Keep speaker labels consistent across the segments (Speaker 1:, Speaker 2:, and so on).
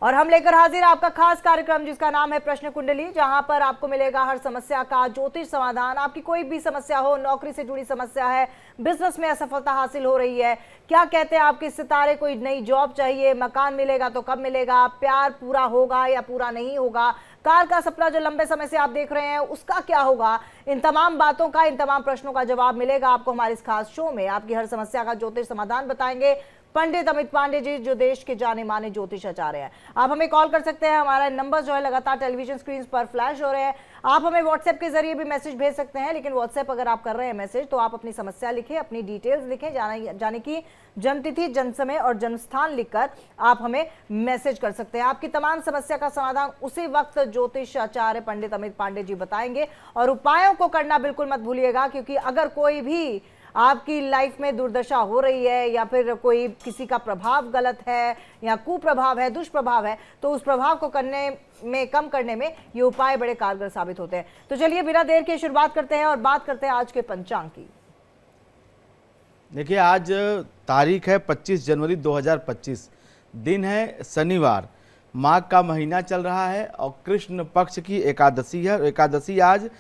Speaker 1: और हम लेकर हाजिर हैं आपका खास कार्यक्रम जिसका नाम है प्रश्न कुंडली, जहां पर आपको मिलेगा हर समस्या का ज्योतिष समाधान। आपकी कोई भी समस्या हो, नौकरी से जुड़ी समस्या है, बिजनेस में असफलता हासिल हो रही है, क्या कहते हैं आपके सितारे, कोई नई जॉब चाहिए, मकान मिलेगा तो कब मिलेगा, प्यार पूरा होगा या पूरा नहीं होगा, कार का सपना जो लंबे समय से आप देख रहे हैं उसका क्या होगा, इन तमाम बातों का, इन तमाम प्रश्नों का जवाब मिलेगा आपको हमारे इस खास शो में। आपकी हर समस्या का ज्योतिष समाधान बताएंगे पंडित अमित पांडे जी, जो देश के जाने माने ज्योतिष आचार्य हैं। आप हमें कॉल कर सकते हैं, हमारा नंबर जो है लगातार टेलीविजन स्क्रीन पर फ्लैश हो रहे हैं। आप हमें व्हाट्सएप के जरिए भी मैसेज भेज सकते हैं, लेकिन व्हाट्सएप अगर आप कर रहे हैं मैसेज तो आप अपनी समस्या लिखें, अपनी डिटेल्स लिखें, जाने की जन्मतिथि, जन्म समय और जन्म स्थान लिखकर आप हमें मैसेज कर सकते हैं। आपकी तमाम समस्या का समाधान उसी वक्त ज्योतिष आचार्य पंडित अमित पांडे जी बताएंगे। और उपायों को करना बिल्कुल मत भूलिएगा, क्योंकि अगर कोई भी आपकी लाइफ में दुर्दशा हो रही है या फिर कोई किसी का प्रभाव गलत है या कुप्रभाव है, दुष्प्रभाव है, तो उस प्रभाव को करने में, कम करने में ये उपाय बड़े कारगर साबित होते हैं। तो चलिए बिना देर के शुरुआत करते हैं और बात करते हैं आज के पंचांग की।
Speaker 2: देखिए, आज तारीख है 25 जनवरी 2025, दिन है शनिवार, माघ का महीना चल रहा है और कृष्ण पक्ष की एकादशी है। एकादशी आज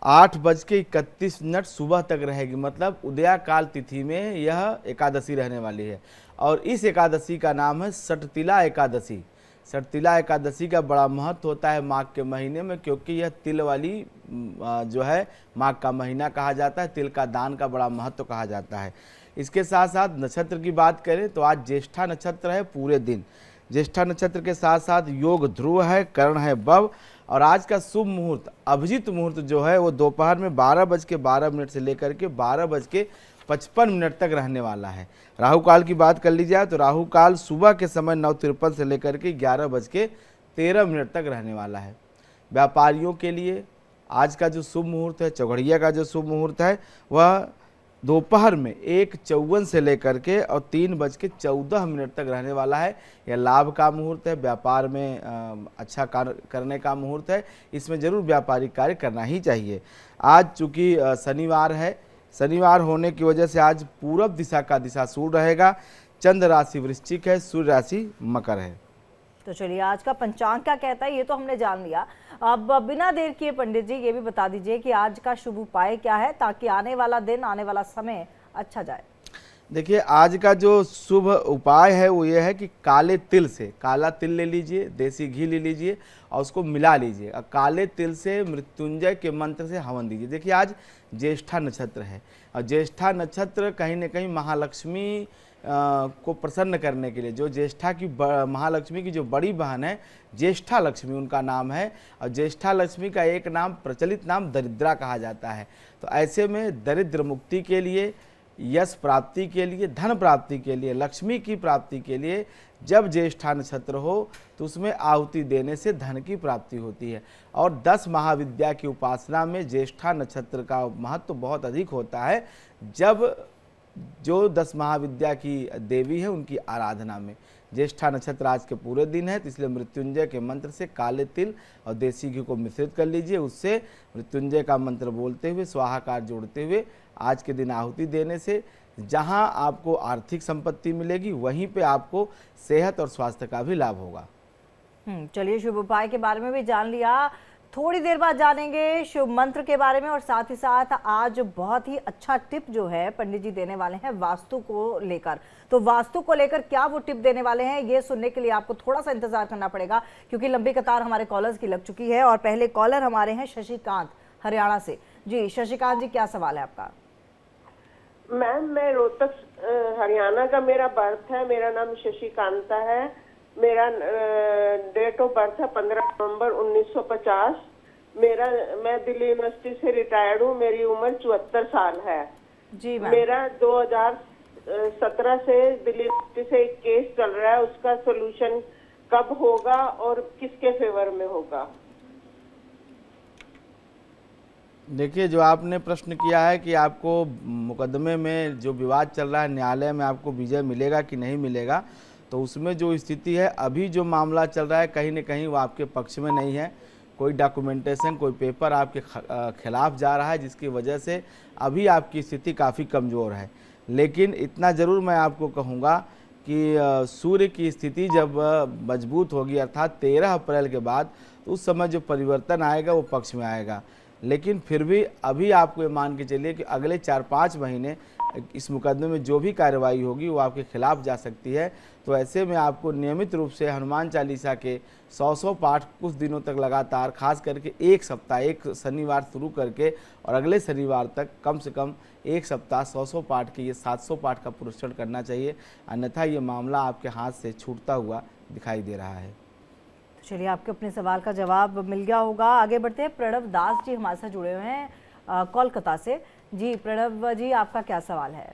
Speaker 2: 8:31 सुबह तक रहेगी, मतलब उदयाकाल तिथि में यह एकादशी रहने वाली है। और इस एकादशी का नाम है सटतिला एकादशी। सटतिला एकादशी का बड़ा महत्व होता है माघ के महीने में, क्योंकि यह तिल वाली जो है माघ का महीना कहा जाता है, तिल का दान का बड़ा महत्व कहा जाता है। इसके साथ साथ नक्षत्र की बात करें तो आज ज्येष्ठा नक्षत्र है पूरे दिन। ज्येष्ठा नक्षत्र के साथ साथ योग ध्रुव है, कर्ण है बव। और आज का शुभ मुहूर्त, अभिजीत मुहूर्त जो है वो दोपहर में 12:12 से लेकर के 12:55 तक रहने वाला है। राहु काल की बात कर ली जाए तो राहु काल सुबह के समय 9:53 से लेकर के 11:13 तक रहने वाला है। व्यापारियों के लिए आज का जो शुभ मुहूर्त है, चौघड़िया का जो शुभ मुहूर्त है, वह दोपहर में 1:54 से लेकर के और 3:14 तक रहने वाला है। यह लाभ का मुहूर्त है, व्यापार में अच्छा कार्य करने का मुहूर्त है। इसमें जरूर व्यापारिक कार्य करना ही चाहिए। आज चूँकि शनिवार है, शनिवार होने की वजह से आज पूरब दिशा का दिशाशूल रहेगा। चंद्र राशि वृश्चिक है, सूर्य राशि मकर है।
Speaker 1: तो चलिए आज का पंचांग क्या कहता है ये तो हमने जान लिया। अब बिना देर किए पंडित जी ये भी बता दीजिए कि आज का शुभ उपाय क्या है, ताकि आने वाला दिन, आने वाला समय अच्छा जाए।
Speaker 2: देखिए, आज का जो शुभ उपाय है वो ये है कि काले तिल से, काला तिल ले लीजिए, देसी घी ले लीजिए और उसको मिला लीजिए और काले तिल से मृत्युंजय के मंत्र से हवन दीजिए। देखिए, आज ज्येष्ठा नक्षत्र है और ज्येष्ठा नक्षत्र कहीं न कहीं महालक्ष्मी को प्रसन्न करने के लिए, जो ज्येष्ठा की महालक्ष्मी की जो बड़ी बहन है ज्येष्ठा लक्ष्मी उनका नाम है, और ज्येष्ठा लक्ष्मी का एक नाम, प्रचलित नाम दरिद्रा कहा जाता है। तो ऐसे में दरिद्र मुक्ति के लिए, यश प्राप्ति के लिए, धन प्राप्ति के लिए, लक्ष्मी की प्राप्ति के लिए जब ज्येष्ठा नक्षत्र हो तो उसमें आहुति देने से धन की प्राप्ति होती है। और 10 महाविद्या की उपासना में ज्येष्ठा नक्षत्र का महत्व बहुत अधिक होता है, जब जो 10 महाविद्या की देवी है उनकी आराधना में। ज्येष्ठा नक्षत्र आज के पूरे दिन है, तो इसलिए मृत्युंजय के मंत्र से काले तिल और देसी घी को मिश्रित कर लीजिए। उससे मृत्युंजय का मंत्र बोलते हुए, स्वाहाकार जोड़ते हुए आज के दिन आहुति देने से जहां आपको आर्थिक संपत्ति मिलेगी, वहीं पे आपको सेहत और स्वास्थ्य का भी लाभ होगा।
Speaker 1: चलिए शुभ उपाय के बारे में भी जान लिया, थोड़ी देर बाद जानेंगे शुभ मंत्र के बारे में। और साथ ही साथ आज बहुत ही अच्छा टिप जो है पंडित जी देने वाले हैं वास्तु को लेकर। तो वास्तु को लेकर क्या वो टिप देने वाले हैं, ये सुनने के लिए आपको थोड़ा सा इंतजार करना पड़ेगा, क्योंकि लंबी कतार हमारे कॉलर्स की लग चुकी है। और पहले कॉलर हमारे हैं शशिकांत, हरियाणा से। जी शशिकांत जी, क्या सवाल है आपका?
Speaker 3: मैम, मैं रोहतक हरियाणा का मेरा बर्थ है, मेरा नाम शशिकांता है। मेरा डेट ऑफ बर्थ है 15 नवंबर 1950। मैं दिल्ली यूनिवर्सिटी से रिटायर्ड हूँ। मेरी उम्र 74 साल है
Speaker 1: जी मैम।
Speaker 3: मेरा 2017 से दिल्ली यूनिवर्सिटी से एक केस चल रहा है, उसका सोल्यूशन कब होगा और किसके फेवर में होगा?
Speaker 2: देखिए, जो आपने प्रश्न किया है कि आपको मुकदमे में जो विवाद चल रहा है, न्यायालय में आपको विजय मिलेगा कि नहीं मिलेगा, तो उसमें जो स्थिति है, अभी जो मामला चल रहा है कहीं न कहीं वो आपके पक्ष में नहीं है। कोई डॉक्यूमेंटेशन, कोई पेपर आपके खिलाफ जा रहा है, जिसकी वजह से अभी आपकी स्थिति काफ़ी कमज़ोर है। लेकिन इतना ज़रूर मैं आपको कहूँगा कि सूर्य की स्थिति जब मजबूत होगी अर्थात 13 अप्रैल के बाद, तो उस समय जो परिवर्तन आएगा वो पक्ष में आएगा। लेकिन फिर भी अभी आपको ये मान के चलिए कि अगले 4-5 महीने इस मुकदमे में जो भी कार्रवाई होगी वो आपके खिलाफ जा सकती है। तो ऐसे में आपको नियमित रूप से हनुमान चालीसा के 100 पाठ कुछ दिनों तक लगातार, खास करके एक सप्ताह, एक शनिवार शुरू करके और अगले शनिवार तक कम से कम एक सप्ताह 100 पाठ के ये 700 पाठ का पुरस्कार करना चाहिए। अन्यथा ये मामला आपके हाथ से छूटता हुआ दिखाई दे रहा है।
Speaker 1: चलिए, आपके अपने सवाल का जवाब मिल गया होगा। आगे बढ़ते हैं। प्रणव दास जी हमारे साथ जुड़े हुए हैं कोलकाता से। जी प्रणव जी, आपका क्या सवाल है?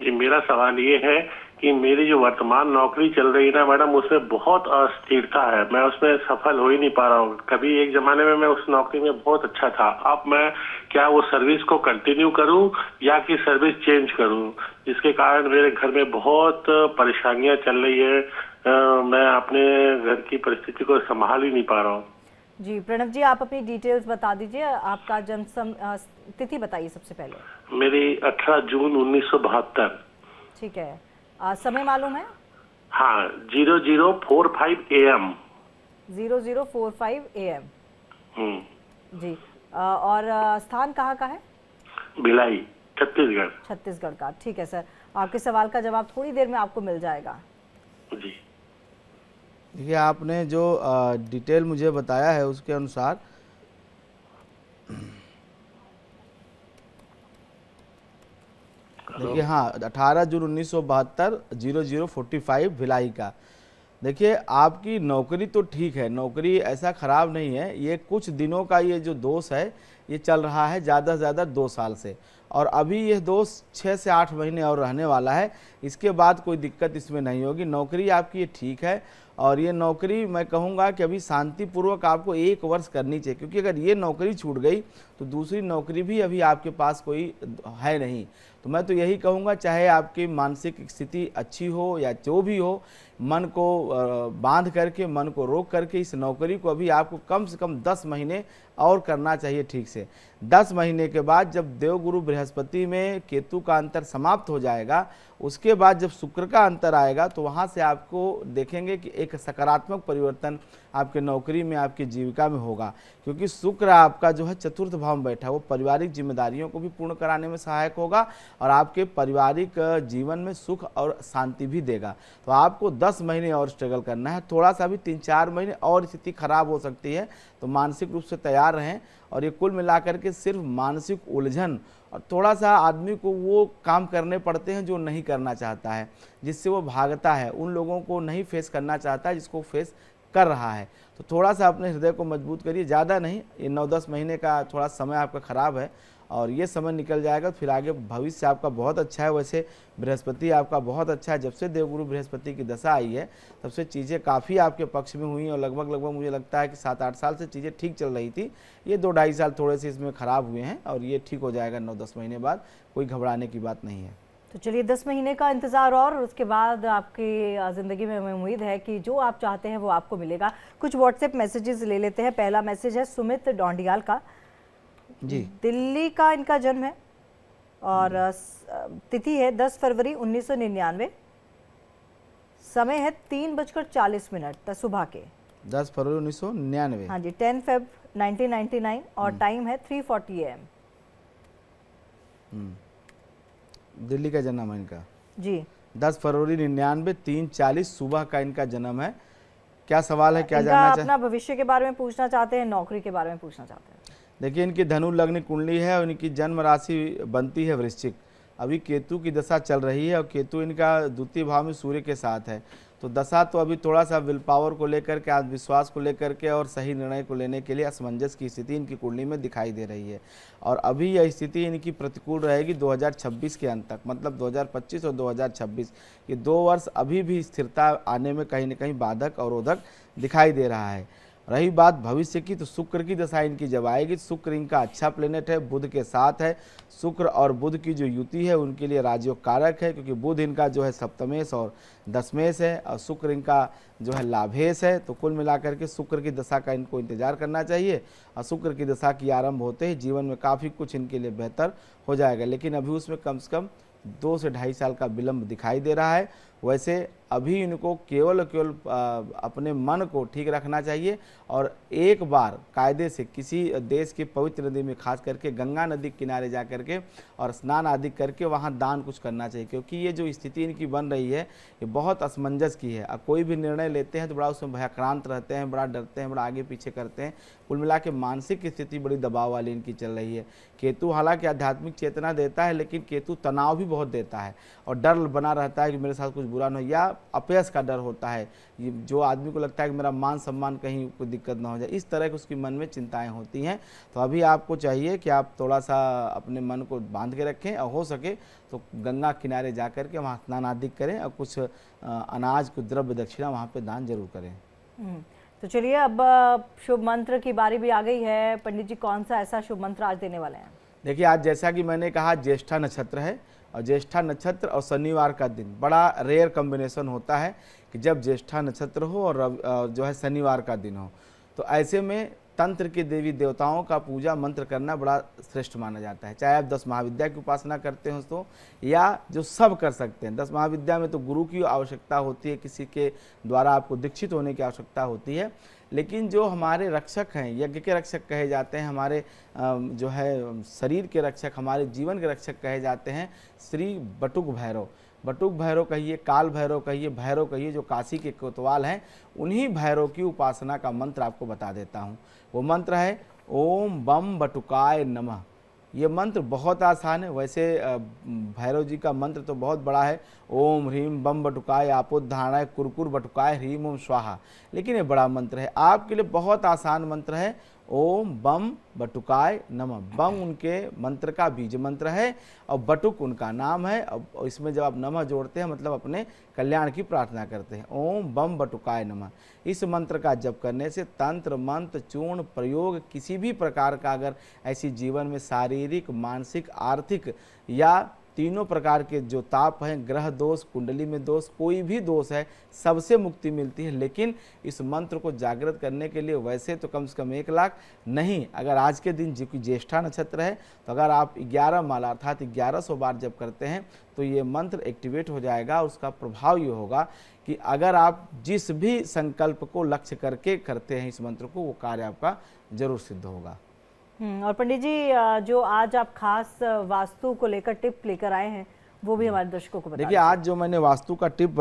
Speaker 4: जी, मेरा सवाल ये है कि मेरी जो वर्तमान नौकरी चल रही है ना मैडम, उसमें बहुत अस्थिरता है। मैं उसमें सफल हो ही नहीं पा रहा हूँ। कभी एक जमाने में मैं उस नौकरी में बहुत अच्छा था। अब मैं क्या वो सर्विस को कंटिन्यू करूँ या कि सर्विस चेंज करूँ, जिसके कारण मेरे घर में बहुत परेशानियां चल रही है। मैं अपने घर की परिस्थिति को संभाल ही नहीं पा रहा हूँ।
Speaker 1: जी प्रणव जी, आप अपनी डिटेल्स बता दीजिए। आपका जन्म तिथि बताइए सबसे पहले।
Speaker 4: मेरी 18 जून 1972।
Speaker 1: ठीक है। समय मालूम है?
Speaker 4: हाँ, 0045 AM।
Speaker 1: 0045 AM। जी। और स्थान कहाँ का है?
Speaker 4: भिलाई, छत्तीसगढ़।
Speaker 1: छत्तीसगढ़ का। ठीक है सर, आपके सवाल का जवाब थोड़ी देर में आपको मिल जाएगा।
Speaker 4: जी।
Speaker 2: देखिए, आपने जो डिटेल मुझे बताया है उसके अनुसार देखिए, हाँ 18 जून 1972, 0045 भिलाई का। देखिए, आपकी नौकरी तो ठीक है, नौकरी ऐसा ख़राब नहीं है। ये कुछ दिनों का ये जो दोष है ये चल रहा है ज़्यादा से ज़्यादा 2 साल से, और अभी ये दोष 6 से 8 महीने और रहने वाला है। इसके बाद कोई दिक्कत इसमें नहीं होगी। नौकरी आपकी ये ठीक है, और ये नौकरी मैं कहूँगा कि अभी शांतिपूर्वक आपको 1 वर्ष करनी चाहिए, क्योंकि अगर ये नौकरी छूट गई तो दूसरी नौकरी भी अभी आपके पास कोई है नहीं। तो मैं तो यही कहूँगा, चाहे आपकी मानसिक स्थिति अच्छी हो या जो भी हो, मन को बांध करके, मन को रोक करके इस नौकरी को अभी आपको कम से कम 10 महीने और करना चाहिए ठीक से। 10 महीने के बाद जब देवगुरु बृहस्पति में केतु का अंतर समाप्त हो जाएगा, उसके बाद जब शुक्र का अंतर आएगा, तो वहाँ से आपको देखेंगे कि एक सकारात्मक परिवर्तन आपके नौकरी में, आपकी जीविका में होगा। क्योंकि शुक्र आपका जो है चतुर्थ भाव में बैठा है, वो पारिवारिक जिम्मेदारियों को भी पूर्ण कराने में सहायक होगा और आपके पारिवारिक जीवन में सुख और शांति भी देगा। तो आपको 10 महीने और स्ट्रगल करना है। थोड़ा सा भी 3-4 महीने और स्थिति खराब हो सकती है, तो मानसिक रूप से तैयार रहें। और ये कुल मिलाकर के सिर्फ मानसिक उलझन और थोड़ा सा आदमी को वो काम करने पड़ते हैं जो नहीं करना चाहता है, जिससे वो भागता है, उन लोगों को नहीं फेस करना चाहता है जिसको फेस कर रहा है। तो थोड़ा सा अपने हृदय को मजबूत करिए, ज़्यादा नहीं, ये 9-10 महीने का थोड़ा समय आपका ख़राब है और ये समय निकल जाएगा, फिर आगे भविष्य आपका बहुत अच्छा है। वैसे बृहस्पति आपका बहुत अच्छा है, जब से देवगुरु बृहस्पति की दशा आई है तब से चीज़ें काफ़ी आपके पक्ष में हुई और लगभग मुझे लगता है कि 7-8 साल से चीज़ें ठीक चल रही थी। ये 2-2.5 साल थोड़े से इसमें ख़राब हुए हैं और ये ठीक हो जाएगा 9-10 महीने बाद, कोई घबराने की बात नहीं है।
Speaker 1: तो चलिए 10 महीने का इंतज़ार और उसके बाद आपकी ज़िंदगी में हमें उम्मीद है कि जो आप चाहते हैं वो आपको मिलेगा। कुछ व्हाट्सएप मैसेजेस ले लेते हैं। पहला मैसेज है सुमित डोंडियाल का।
Speaker 2: जी,
Speaker 1: दिल्ली का इनका जन्म है और तिथि है 10 फरवरी 1999। समय है 3:40 सुबह के।
Speaker 2: 10 फरवरी 1999।
Speaker 1: हाँ जी, 10 फेब 1999 और टाइम है 3:40 AM।
Speaker 2: दिल्ली का जन्म है इनका
Speaker 1: जी।
Speaker 2: 10 फरवरी 99, 3:40 सुबह का इनका जन्म है। क्या सवाल है, क्या
Speaker 1: इनका
Speaker 2: जानना चाहते?
Speaker 1: अपना भविष्य के बारे में पूछना चाहते हैं, नौकरी के बारे में पूछना चाहते हैं।
Speaker 2: देखिए, इनकी धनु लग्न कुंडली है और इनकी जन्म राशि बनती है वृश्चिक। अभी केतु की दशा चल रही है और केतु इनका द्वितीय भाव में सूर्य के साथ है। तो दशा तो अभी थोड़ा सा विल पावर को लेकर के, आत्मविश्वास को लेकर के और सही निर्णय को लेने के लिए असमंजस की स्थिति इनकी कुंडली में दिखाई दे रही है। और अभी यह स्थिति इनकी प्रतिकूल रहेगी 2026 के अंत तक, मतलब 2025 और 2026 ये 2 वर्ष अभी भी स्थिरता आने में कहीं न कहीं बाधक और रोधक दिखाई दे रहा है। रही बात भविष्य की, तो शुक्र की दशा इनकी जब आएगी, शुक्र इनका अच्छा प्लेनेट है, बुध के साथ है। शुक्र और बुध की जो युति है उनके लिए राजयोग कारक है, क्योंकि बुध इनका जो है सप्तमेश और दशमेश है और शुक्र इनका जो है लाभेश है। तो कुल मिलाकर के शुक्र की दशा का इनको इंतजार करना चाहिए और शुक्र की दशा की आरंभ होते ही जीवन में काफ़ी कुछ इनके लिए बेहतर हो जाएगा। लेकिन अभी उसमें कम से कम 2 से 2.5 साल का विलंब दिखाई दे रहा है। वैसे अभी इनको केवल केवल अपने मन को ठीक रखना चाहिए और एक बार कायदे से किसी देश की पवित्र नदी में, खास करके गंगा नदी किनारे जा करके और स्नान आदि करके वहाँ दान कुछ करना चाहिए, क्योंकि ये जो स्थिति इनकी बन रही है ये बहुत असमंजस की है। अब कोई भी निर्णय लेते हैं तो बड़ा उसमें भयाक्रांत रहते हैं, बड़ा डरते हैं, बड़ा आगे पीछे करते हैं। कुल मिला के मानसिक स्थिति बड़ी दबाव वाली इनकी चल रही है। केतु हालांकि आध्यात्मिक चेतना देता है, लेकिन केतु तनाव भी बहुत देता है और डर बना रहता है कि मेरे साथ कुछ बुरा न हो, या अपयश का डर होता है। ये जो आदमी को लगता है कि मेरा मान सम्मान कहीं कोई दिक्कत ना हो जाए, इस तरह की उसकी मन में चिंताएं होती हैं। तो अभी आपको चाहिए कि आप थोड़ा सा अपने मन को बांध के रखें और हो सके तो गंगा किनारे जा कर के वहाँ स्नान आदि करें और कुछ अनाज, कुछ द्रव्य दक्षिणा वहाँ पे दान जरूर करें।
Speaker 1: तो चलिए, अब शुभ मंत्र की बारी भी आ गई है। पंडित जी, कौन सा ऐसा शुभ मंत्र आज देने वाले हैं?
Speaker 2: देखिए, आज जैसा कि मैंने कहा ज्येष्ठा नक्षत्र है और ज्येष्ठा नक्षत्र और शनिवार का दिन बड़ा रेयर कॉम्बिनेशन होता है कि जब ज्येष्ठा नक्षत्र हो और जो है शनिवार का दिन हो। तो ऐसे में तंत्र के देवी देवताओं का पूजा मंत्र करना बड़ा श्रेष्ठ माना जाता है। चाहे आप 10 महाविद्या की उपासना करते हो तो, या जो सब कर सकते हैं। 10 महाविद्या में तो गुरु की आवश्यकता होती है, किसी के द्वारा आपको दीक्षित होने की आवश्यकता होती है। लेकिन जो हमारे रक्षक हैं, यज्ञ के रक्षक कहे जाते हैं, हमारे जो है शरीर के रक्षक, हमारे जीवन के रक्षक कहे जाते हैं श्री बटुक भैरव। बटुक भैरव कहिए, काल भैरव कहिए, भैरव कहिए, जो काशी के कोतवाल हैं, उन्हीं भैरव की उपासना का मंत्र आपको बता देता हूँ। वो मंत्र है ओम बम बटुकाय नमः। ये मंत्र बहुत आसान है। वैसे भैरव जी का मंत्र तो बहुत बड़ा है, ओम ह्रीम बम बटुकाय आपोद्धारणाय कुरकुर बटुकाय ह्रीम ओम स्वाहा, लेकिन ये बड़ा मंत्र है। आपके लिए बहुत आसान मंत्र है, ओम बम बटुकाय नमः। बम उनके मंत्र का बीज मंत्र है और बटुक उनका नाम है। और इसमें जब आप नमः जोड़ते हैं मतलब अपने कल्याण की प्रार्थना करते हैं, ओम बम बटुकाय नमः। इस मंत्र का जप करने से तंत्र मंत्र चूर्ण प्रयोग किसी भी प्रकार का अगर ऐसी जीवन में शारीरिक, मानसिक, आर्थिक या तीनों प्रकार के जो ताप हैं, ग्रह दोष, कुंडली में दोष, कोई भी दोष है, सबसे मुक्ति मिलती है। लेकिन इस मंत्र को जागृत करने के लिए वैसे तो कम से कम 1 लाख नहीं, अगर आज के दिन जो ज्येष्ठा नक्षत्र है तो अगर आप 11 माला अर्थात 1100 बार जब करते हैं तो ये मंत्र एक्टिवेट हो जाएगा। और उसका प्रभाव ये होगा कि अगर आप जिस भी संकल्प को लक्ष्य करके करते हैं इस मंत्र को, वो कार्य आपका जरूर सिद्ध होगा।
Speaker 1: और पंडित जी, जो आज आप खास वास्तु को लेकर टिप लेकर आए हैं वो भी हमारे दर्शकों को बताइए।
Speaker 2: देखिए, आज जो मैंने वास्तु का टिप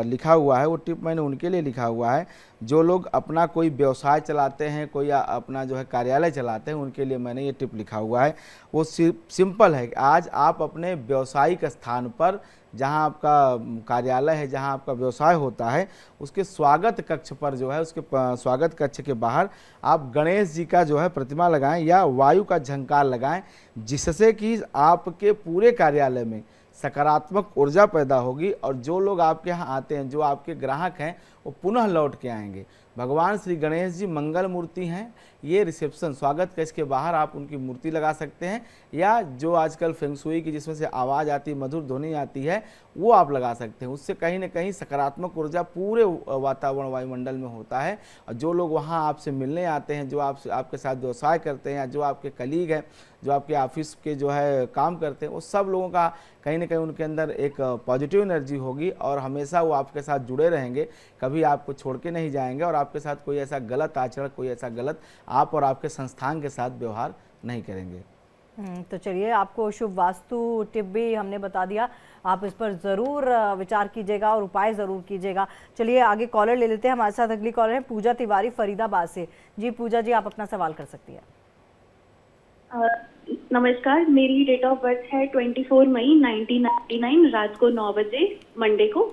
Speaker 2: लिखा हुआ है वो टिप मैंने उनके लिए लिखा हुआ है जो लोग अपना कोई व्यवसाय चलाते हैं, कोई अपना जो है कार्यालय चलाते हैं, उनके लिए मैंने ये टिप लिखा हुआ है। वो सिंपल है कि आज आप अपने व्यावसायिक स्थान पर, जहां आपका कार्यालय है, जहां आपका व्यवसाय होता है, उसके स्वागत कक्ष पर जो है, उसके स्वागत कक्ष के बाहर आप गणेश जी का जो है प्रतिमा लगाएं या वायु का झंकार लगाएं, जिससे कि आपके पूरे कार्यालय में सकारात्मक ऊर्जा पैदा होगी और जो लोग आपके यहाँ आते हैं, जो आपके ग्राहक हैं, वो पुनः लौट के आएंगे। भगवान श्री गणेश जी मंगल मूर्ति हैं। ये रिसेप्शन स्वागत कक्ष के बाहर आप उनकी मूर्ति लगा सकते हैं, या जो आजकल फेंगशुई की जिसमें से आवाज़ आती है, मधुर ध्वनि आती है, वो आप लगा सकते हैं। उससे कहीं ना कहीं सकारात्मक ऊर्जा पूरे वातावरण वायुमंडल में होता है। और जो लोग वहाँ आपसे मिलने आते हैं, जो आपके साथ व्यवसाय करते हैं, या जो आपके कलीग हैं, जो आपके ऑफिस के जो है काम करते हैं, वो सब लोगों का कहीं ना कहीं उनके अंदर एक पॉजिटिव एनर्जी होगी और हमेशा वो आपके साथ जुड़े रहेंगे, कभी आपको छोड़ के नहीं जाएंगे और आपके साथ कोई ऐसा गलत आचरण, कोई ऐसा गलत आप और आपके संस्थान के साथ व्यवहार नहीं करेंगे।
Speaker 1: तो चलिए, आपको शुभ वास्तु टिप भी हमने बता दिया, आप इस पर ज़रूर विचार कीजिएगा और उपाय ज़रूर कीजिएगा। चलिए आगे कॉलर ले लेते हैं। हमारे साथ अगली कॉलर है पूजा तिवारी फरीदाबाद से। जी पूजा जी, आप अपना सवाल कर सकती हैं।
Speaker 5: नमस्कार, मेरी डेट ऑफ बर्थ है 24 मई 1999 रात को 9 बजे मंडे को।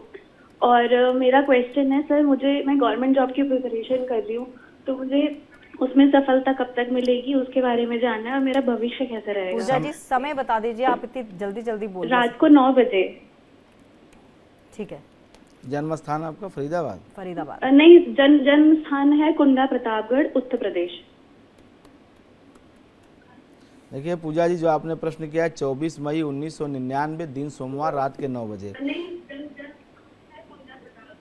Speaker 5: और मेरा क्वेश्चन है सर, मैं गवर्नमेंट जॉब की प्रिपरेशन कर रही हूँ, तो मुझे उसमें सफलता कब तक मिलेगी उसके बारे में जानना है और मेरा भविष्य कैसा रहेगा।
Speaker 1: पूजा जी, समय बता दीजिए, आप इतनी जल्दी बोल रही हैं।
Speaker 5: रात को 9 बजे।
Speaker 1: ठीक है।
Speaker 2: जन्म स्थान आपका फरीदाबाद?
Speaker 1: फरीदाबाद
Speaker 5: नहीं, जन्म स्थान है कुंदा प्रतापगढ़, उत्तर प्रदेश।
Speaker 2: देखिए पूजा जी, जो आपने प्रश्न किया है 24 मई 1999 दिन सोमवार रात के 9 बजे,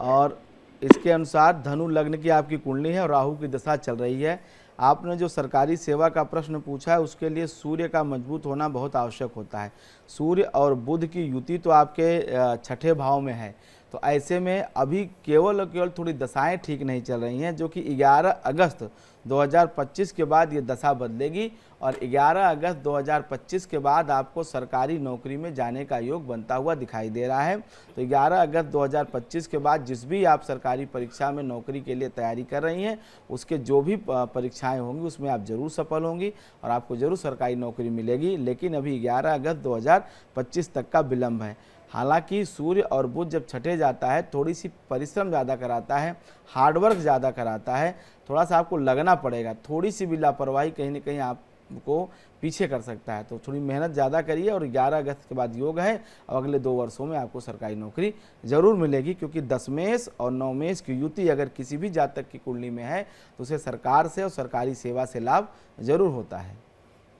Speaker 2: और इसके अनुसार धनु लग्न की आपकी कुंडली है और राहु की दशा चल रही है। आपने जो सरकारी सेवा का प्रश्न पूछा है उसके लिए सूर्य का मजबूत होना बहुत आवश्यक होता है। सूर्य और बुध की युति तो आपके 6ठे भाव में है, तो ऐसे में अभी केवल और केवल थोड़ी दशाएं ठीक नहीं चल रही हैं, जो कि 11 अगस्त 2025 के बाद ये दशा बदलेगी और 11 अगस्त 2025 के बाद आपको सरकारी नौकरी में जाने का योग बनता हुआ दिखाई दे रहा है। तो 11 अगस्त 2025 के बाद जिस भी आप सरकारी परीक्षा में नौकरी के लिए तैयारी कर रही हैं, उसके जो भी परीक्षाएं होंगी उसमें आप जरूर सफल होंगी और आपको जरूर सरकारी नौकरी मिलेगी। लेकिन अभी 11 अगस्त 2025 तक का विलंब है। हालांकि सूर्य और बुध जब छठे जाता है, थोड़ी सी परिश्रम ज़्यादा कराता है, हार्डवर्क ज़्यादा कराता है, थोड़ा सा आपको लगना पड़ेगा, थोड़ी सी भी लापरवाही कहीं ना कहीं आपको पीछे कर सकता है। तो थोड़ी मेहनत ज़्यादा करिए और 11 अगस्त के बाद योग है और अगले 2 वर्षों में आपको सरकारी नौकरी ज़रूर मिलेगी, क्योंकि दशमेश और नवमेश की युति अगर किसी भी जातक की कुंडली में है तो उसे सरकार से और सरकारी सेवा से लाभ जरूर होता है।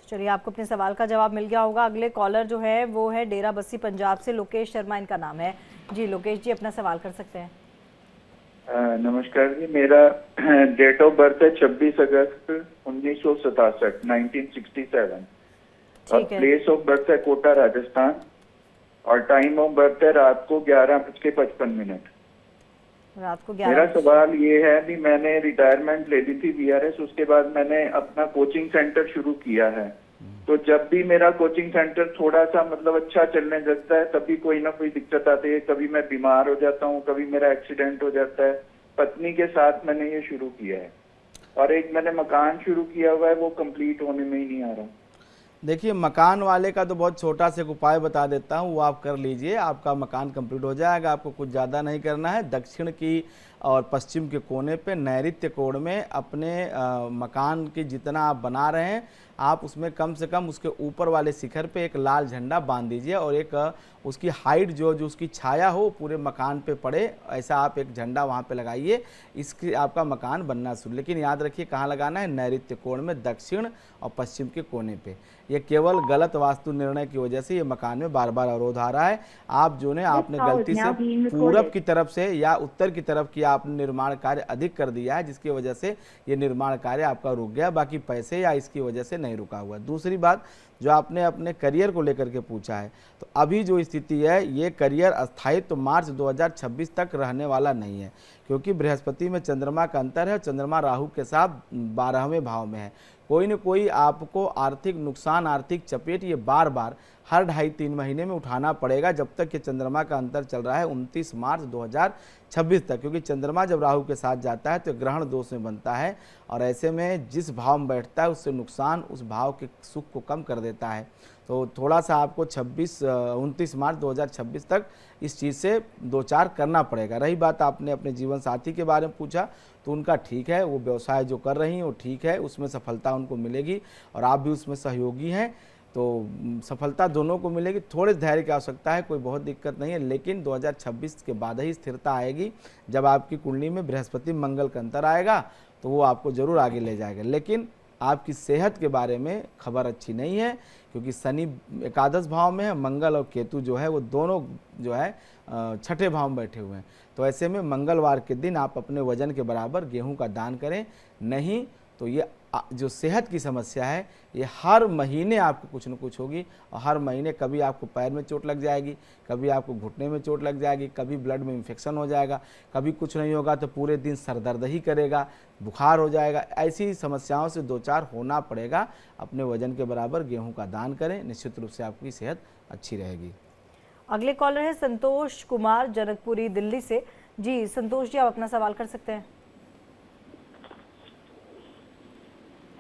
Speaker 1: चलिए, आपको अपने सवाल का जवाब मिल गया होगा। अगले कॉलर जो है वो है डेरा बस्सी पंजाब से लोकेश शर्मा इनका नाम है। जी लोकेश जी, अपना सवाल कर सकते हैं।
Speaker 6: नमस्कार जी, मेरा डेट ऑफ बर्थ है 26 अगस्त 1967 1967 और
Speaker 1: ठीक है।
Speaker 6: प्लेस ऑफ बर्थ है कोटा राजस्थान और टाइम ऑफ बर्थ है रात को 11:55।
Speaker 1: रात को
Speaker 6: मेरा
Speaker 1: 11
Speaker 6: सवाल ये है कि मैंने रिटायरमेंट ले ली थी बीआरएस, उसके बाद मैंने अपना कोचिंग सेंटर शुरू किया है। तो जब भी मेरा कोचिंग सेंटर थोड़ा सा मतलब अच्छा चलने लगता है तभी कोई ना कोई दिक्कत आती है। कभी मैं बीमार हो जाता हूँ, कभी मेरा एक्सीडेंट हो जाता है। पत्नी के साथ मैंने ये शुरू किया है और एक मैंने मकान शुरू किया हुआ है, वो कंप्लीट होने में ही नहीं आ रहा।
Speaker 2: देखिए, मकान वाले का तो बहुत छोटा सा एक उपाय बता देता हूँ, वो आप कर लीजिए, आपका मकान कंप्लीट हो जाएगा। आपको कुछ ज़्यादा नहीं करना है। दक्षिण की और पश्चिम के कोने पे नैऋत्य कोण में अपने मकान की जितना आप बना रहे हैं, आप उसमें कम से कम उसके ऊपर वाले शिखर पे एक लाल झंडा बांध दीजिए और एक उसकी हाइट जो उसकी छाया हो पूरे मकान पे पड़े, ऐसा आप एक झंडा वहाँ पे लगाइए। इसके आपका मकान बनना शुरू। लेकिन याद रखिए कहाँ लगाना है, नैऋत्य कोण में, दक्षिण और पश्चिम के कोने पे। ये केवल गलत वास्तु निर्णय की वजह से ये मकान में बार बार अवरोध आ रहा है। आप जो ने आपने गलती से पूरब की तरफ से या उत्तर की तरफ किया, आपने निर्माण कार्य अधिक कर दिया है, जिसकी वजह से ये निर्माण कार्य आपका रुक गया। बाकी पैसे या इसकी वजह से नहीं रुका हुआ। दूसरी बात, जो आपने अपने करियर को लेकर के पूछा है, तो अभी जो स्थिति है ये करियर अस्थायित्व मार्च 2026 तक रहने वाला नहीं है, क्योंकि बृहस्पति में चंद्रमा का अंतर है। चंद्रमा राहु के साथ 12वें भाव में है। कोई न कोई आपको आर्थिक नुकसान, आर्थिक चपेट ये बार बार हर 2.5-3 महीने में उठाना पड़ेगा, जब तक कि चंद्रमा का अंतर चल रहा है 29 मार्च 2026 तक। क्योंकि चंद्रमा जब राहु के साथ जाता है तो ग्रहण दोष में बनता है और ऐसे में जिस भाव में बैठता है उससे नुकसान उस भाव के सुख को कम कर देता है। तो थोड़ा सा आपको 29 मार्च 2026 तक इस चीज़ से 2-4 करना पड़ेगा। रही बात आपने अपने जीवन साथी के बारे में पूछा, तो उनका ठीक है, वो व्यवसाय जो कर रही हैं वो ठीक है, उसमें सफलता उनको मिलेगी और आप भी उसमें सहयोगी हैं, तो सफलता दोनों को मिलेगी। थोड़े धैर्य की आवश्यकता है, कोई बहुत दिक्कत नहीं है। लेकिन 2026 के बाद ही स्थिरता आएगी, जब आपकी कुंडली में बृहस्पति मंगल का अंतर आएगा तो वो आपको जरूर आगे ले जाएगा। लेकिन आपकी सेहत के बारे में खबर अच्छी नहीं है, क्योंकि शनि एकादश भाव में है, मंगल और केतु जो है वो दोनों जो है छठे भाव में बैठे हुए हैं। तो ऐसे में मंगलवार के दिन आप अपने वजन के बराबर गेहूं का दान करें, नहीं तो ये जो सेहत की समस्या है ये हर महीने आपको कुछ न कुछ होगी। और हर महीने कभी आपको पैर में चोट लग जाएगी, कभी आपको घुटने में चोट लग जाएगी, कभी ब्लड में इन्फेक्शन हो जाएगा, कभी कुछ नहीं होगा तो पूरे दिन सर दर्द ही करेगा, बुखार हो जाएगा। ऐसी समस्याओं से 2-4 होना पड़ेगा। अपने वजन के बराबर गेहूं का दान करें, निश्चित रूप से आपकी सेहत अच्छी रहेगी।
Speaker 1: अगले कॉलर है संतोष कुमार जनकपुरी दिल्ली से। जी संतोष जी, आप अपना सवाल कर सकते हैं।